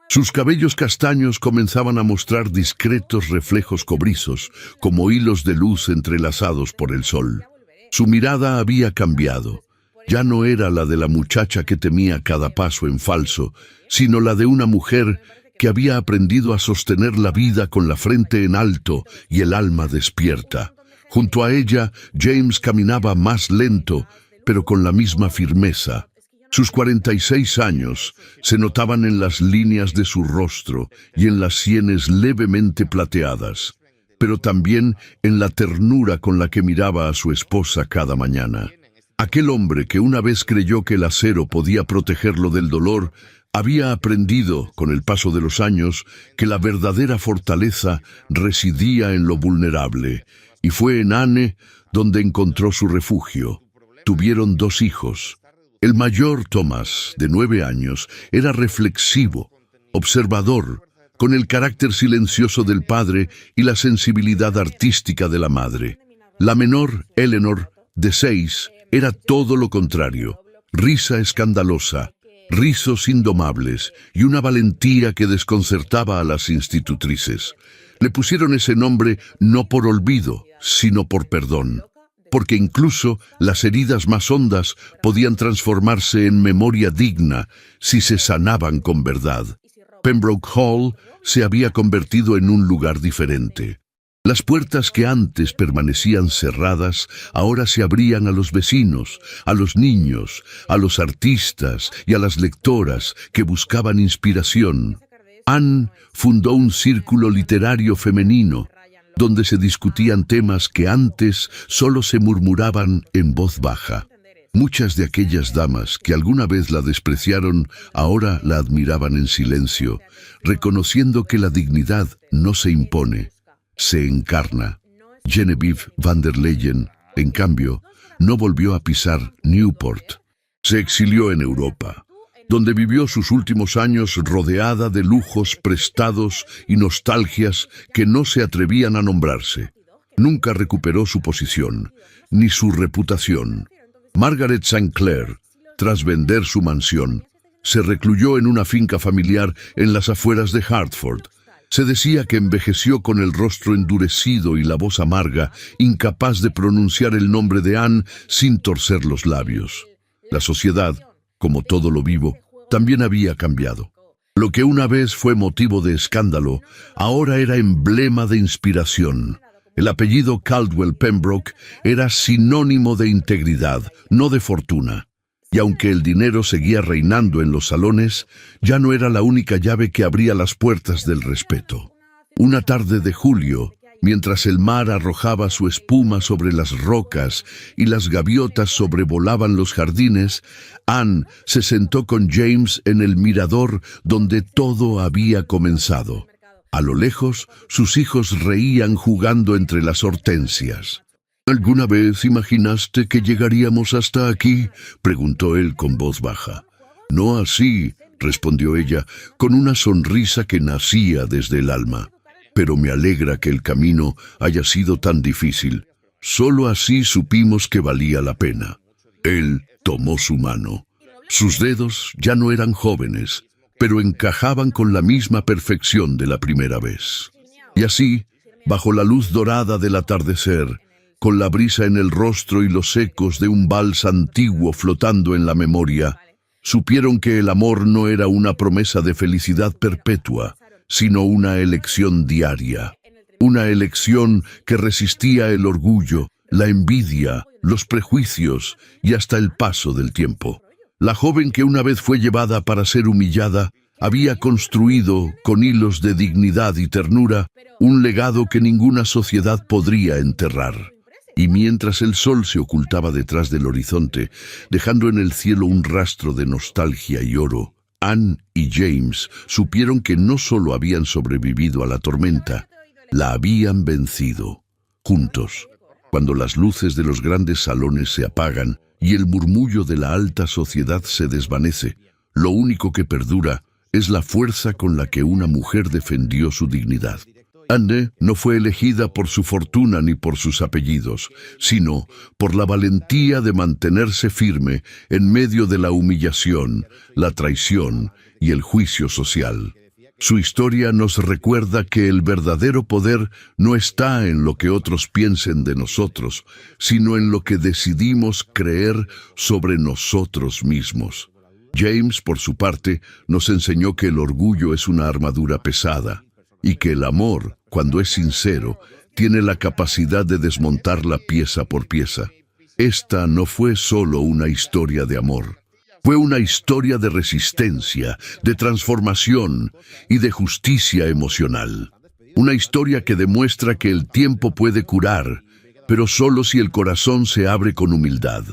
Speaker 1: Sus cabellos castaños comenzaban a mostrar discretos reflejos cobrizos, como hilos de luz entrelazados por el sol. Su mirada había cambiado. Ya no era la de la muchacha que temía cada paso en falso, sino la de una mujer que había aprendido a sostener la vida con la frente en alto y el alma despierta. Junto a ella, James caminaba más lento, pero con la misma firmeza. Sus 46 años se notaban en las líneas de su rostro y en las sienes levemente plateadas, pero también en la ternura con la que miraba a su esposa cada mañana. Aquel hombre que una vez creyó que el acero podía protegerlo del dolor, había aprendido, con el paso de los años, que la verdadera fortaleza residía en lo vulnerable, y fue en Anne donde encontró su refugio. Tuvieron 2 hijos. El mayor, Thomas, de 9 años, era reflexivo, observador, con el carácter silencioso del padre y la sensibilidad artística de la madre. La menor, Eleanor, de 6, era todo lo contrario, risa escandalosa, rizos indomables y una valentía que desconcertaba a las institutrices. Le pusieron ese nombre no por olvido, sino por perdón, porque incluso las heridas más hondas podían transformarse en memoria digna si se sanaban con verdad. Pembroke Hall se había convertido en un lugar diferente. Las puertas que antes permanecían cerradas ahora se abrían a los vecinos, a los niños, a los artistas y a las lectoras que buscaban inspiración. Anne fundó un círculo literario femenino, donde se discutían temas que antes solo se murmuraban en voz baja. Muchas de aquellas damas que alguna vez la despreciaron, ahora la admiraban en silencio, reconociendo que la dignidad no se impone, se encarna. Genevieve van der Leyen, en cambio, no volvió a pisar Newport. Se exilió en Europa, donde vivió sus últimos años rodeada de lujos prestados y nostalgias que no se atrevían a nombrarse. Nunca recuperó su posición, ni su reputación. Margaret St. Clair, tras vender su mansión, se recluyó en una finca familiar en las afueras de Hartford. Se decía que envejeció con el rostro endurecido y la voz amarga, incapaz de pronunciar el nombre de Anne sin torcer los labios. La sociedad, como todo lo vivo, también había cambiado. Lo que una vez fue motivo de escándalo, ahora era emblema de inspiración. El apellido Caldwell Pembroke era sinónimo de integridad, no de fortuna. Y aunque el dinero seguía reinando en los salones, ya no era la única llave que abría las puertas del respeto. Una tarde de julio, mientras el mar arrojaba su espuma sobre las rocas y las gaviotas sobrevolaban los jardines, Anne se sentó con James en el mirador donde todo había comenzado. A lo lejos, sus hijos reían jugando entre las hortensias. ¿Alguna vez imaginaste que llegaríamos hasta aquí?, preguntó él con voz baja. No así, respondió ella, con una sonrisa que nacía desde el alma. Pero me alegra que el camino haya sido tan difícil. Solo así supimos que valía la pena. Él tomó su mano. Sus dedos ya no eran jóvenes, pero encajaban con la misma perfección de la primera vez. Y así, bajo la luz dorada del atardecer, con la brisa en el rostro y los ecos de un vals antiguo flotando en la memoria, supieron que el amor no era una promesa de felicidad perpetua, sino una elección diaria. Una elección que resistía el orgullo, la envidia, los prejuicios y hasta el paso del tiempo. La joven que una vez fue llevada para ser humillada, había construido, con hilos de dignidad y ternura, un legado que ninguna sociedad podría enterrar. Y mientras el sol se ocultaba detrás del horizonte, dejando en el cielo un rastro de nostalgia y oro, Anne y James supieron que no solo habían sobrevivido a la tormenta, la habían vencido. Juntos, cuando las luces de los grandes salones se apagan y el murmullo de la alta sociedad se desvanece, lo único que perdura es la fuerza con la que una mujer defendió su dignidad. Anne no fue elegida por su fortuna ni por sus apellidos, sino por la valentía de mantenerse firme en medio de la humillación, la traición y el juicio social. Su historia nos recuerda que el verdadero poder no está en lo que otros piensen de nosotros, sino en lo que decidimos creer sobre nosotros mismos. James, por su parte, nos enseñó que el orgullo es una armadura pesada, y que el amor, cuando es sincero, tiene la capacidad de desmontarla pieza por pieza. Esta no fue solo una historia de amor. Fue una historia de resistencia, de transformación y de justicia emocional. Una historia que demuestra que el tiempo puede curar, pero solo si el corazón se abre con humildad.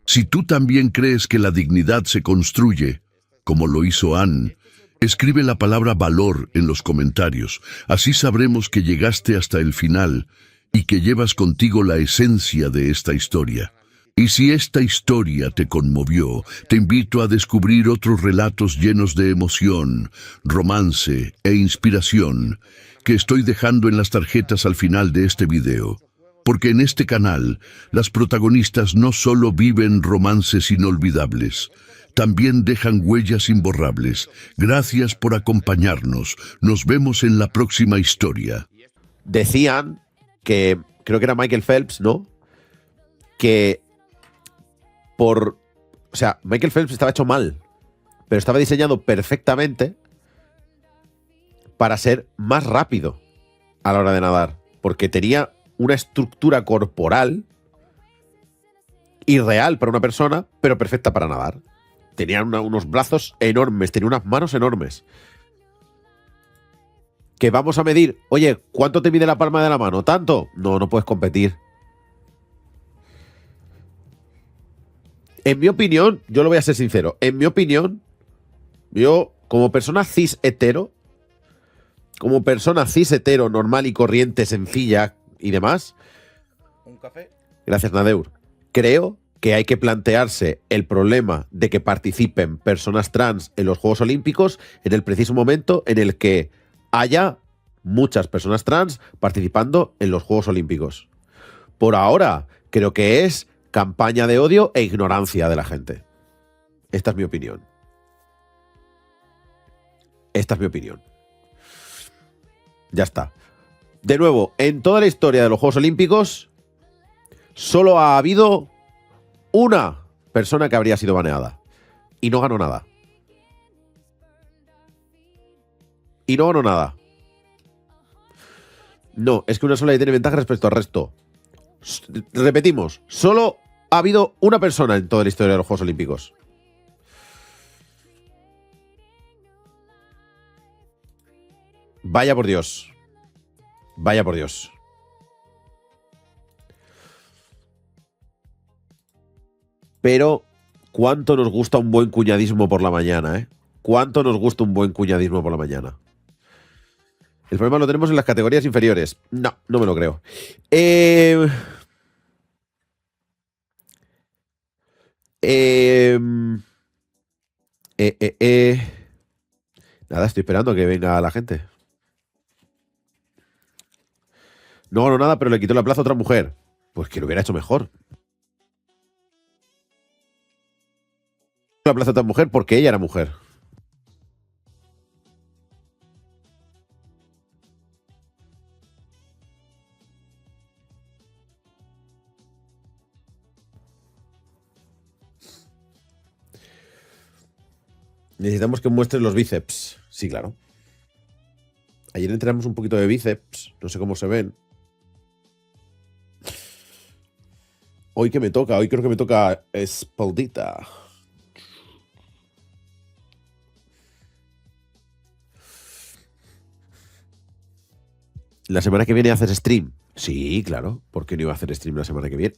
Speaker 1: Si tú también crees que la dignidad se construye, como lo hizo Anne, escribe la palabra valor en los comentarios. Así sabremos que llegaste hasta el final y que llevas contigo la esencia de esta historia. Y si esta historia te conmovió, te invito a descubrir otros relatos llenos de emoción, romance e inspiración que estoy dejando en las tarjetas al final de este video. Porque en este canal, las protagonistas no solo viven romances inolvidables, también dejan huellas imborrables. Gracias por acompañarnos. Nos vemos en la próxima historia.
Speaker 2: Decían que, creo que era Michael Phelps, ¿no? Que o sea, Michael Phelps estaba hecho mal, pero estaba diseñado perfectamente para ser más rápido a la hora de nadar, porque tenía una estructura corporal irreal para una persona, pero perfecta para nadar. Tenía unos brazos enormes, tenía unas manos enormes. Que vamos a medir, oye, ¿cuánto te mide la palma de la mano? ¿Tanto? No, no puedes competir. En mi opinión, yo lo voy a ser sincero, en mi opinión, yo como persona cis hetero, normal y corriente, sencilla y demás.
Speaker 3: ¿Un café?
Speaker 2: Gracias, Nadeur. Creo que hay que plantearse el problema de que participen personas trans en los Juegos Olímpicos en el preciso momento en el que haya muchas personas trans participando en los Juegos Olímpicos. Por ahora, creo que es campaña de odio e ignorancia de la gente. Esta es mi opinión. Esta es mi opinión. Ya está. De nuevo, en toda la historia de los Juegos Olímpicos, solo ha habido una persona que habría sido baneada. Y no ganó nada. Y no ganó nada. No, es que una sola tiene ventaja respecto al resto. Repetimos, solo ha habido una persona en toda la historia de los Juegos Olímpicos. Vaya por Dios. Vaya por Dios. Pero, ¿cuánto nos gusta un buen cuñadismo por la mañana, eh? ¿Cuánto nos gusta un buen cuñadismo por la mañana? El problema lo tenemos en las categorías inferiores. No, no me lo creo. Nada, estoy esperando a que venga la gente. No ganó nada, pero le quitó la plaza a otra mujer. Pues que lo hubiera hecho mejor. La plaza a otra mujer porque ella era mujer. Necesitamos que muestres los bíceps. Sí, claro. Ayer entrenamos un poquito de bíceps. No sé cómo se ven. Hoy que me toca. Hoy creo que me toca espaldita. ¿La semana que viene haces stream? Sí, claro. ¿Por qué no iba a hacer stream la semana que viene?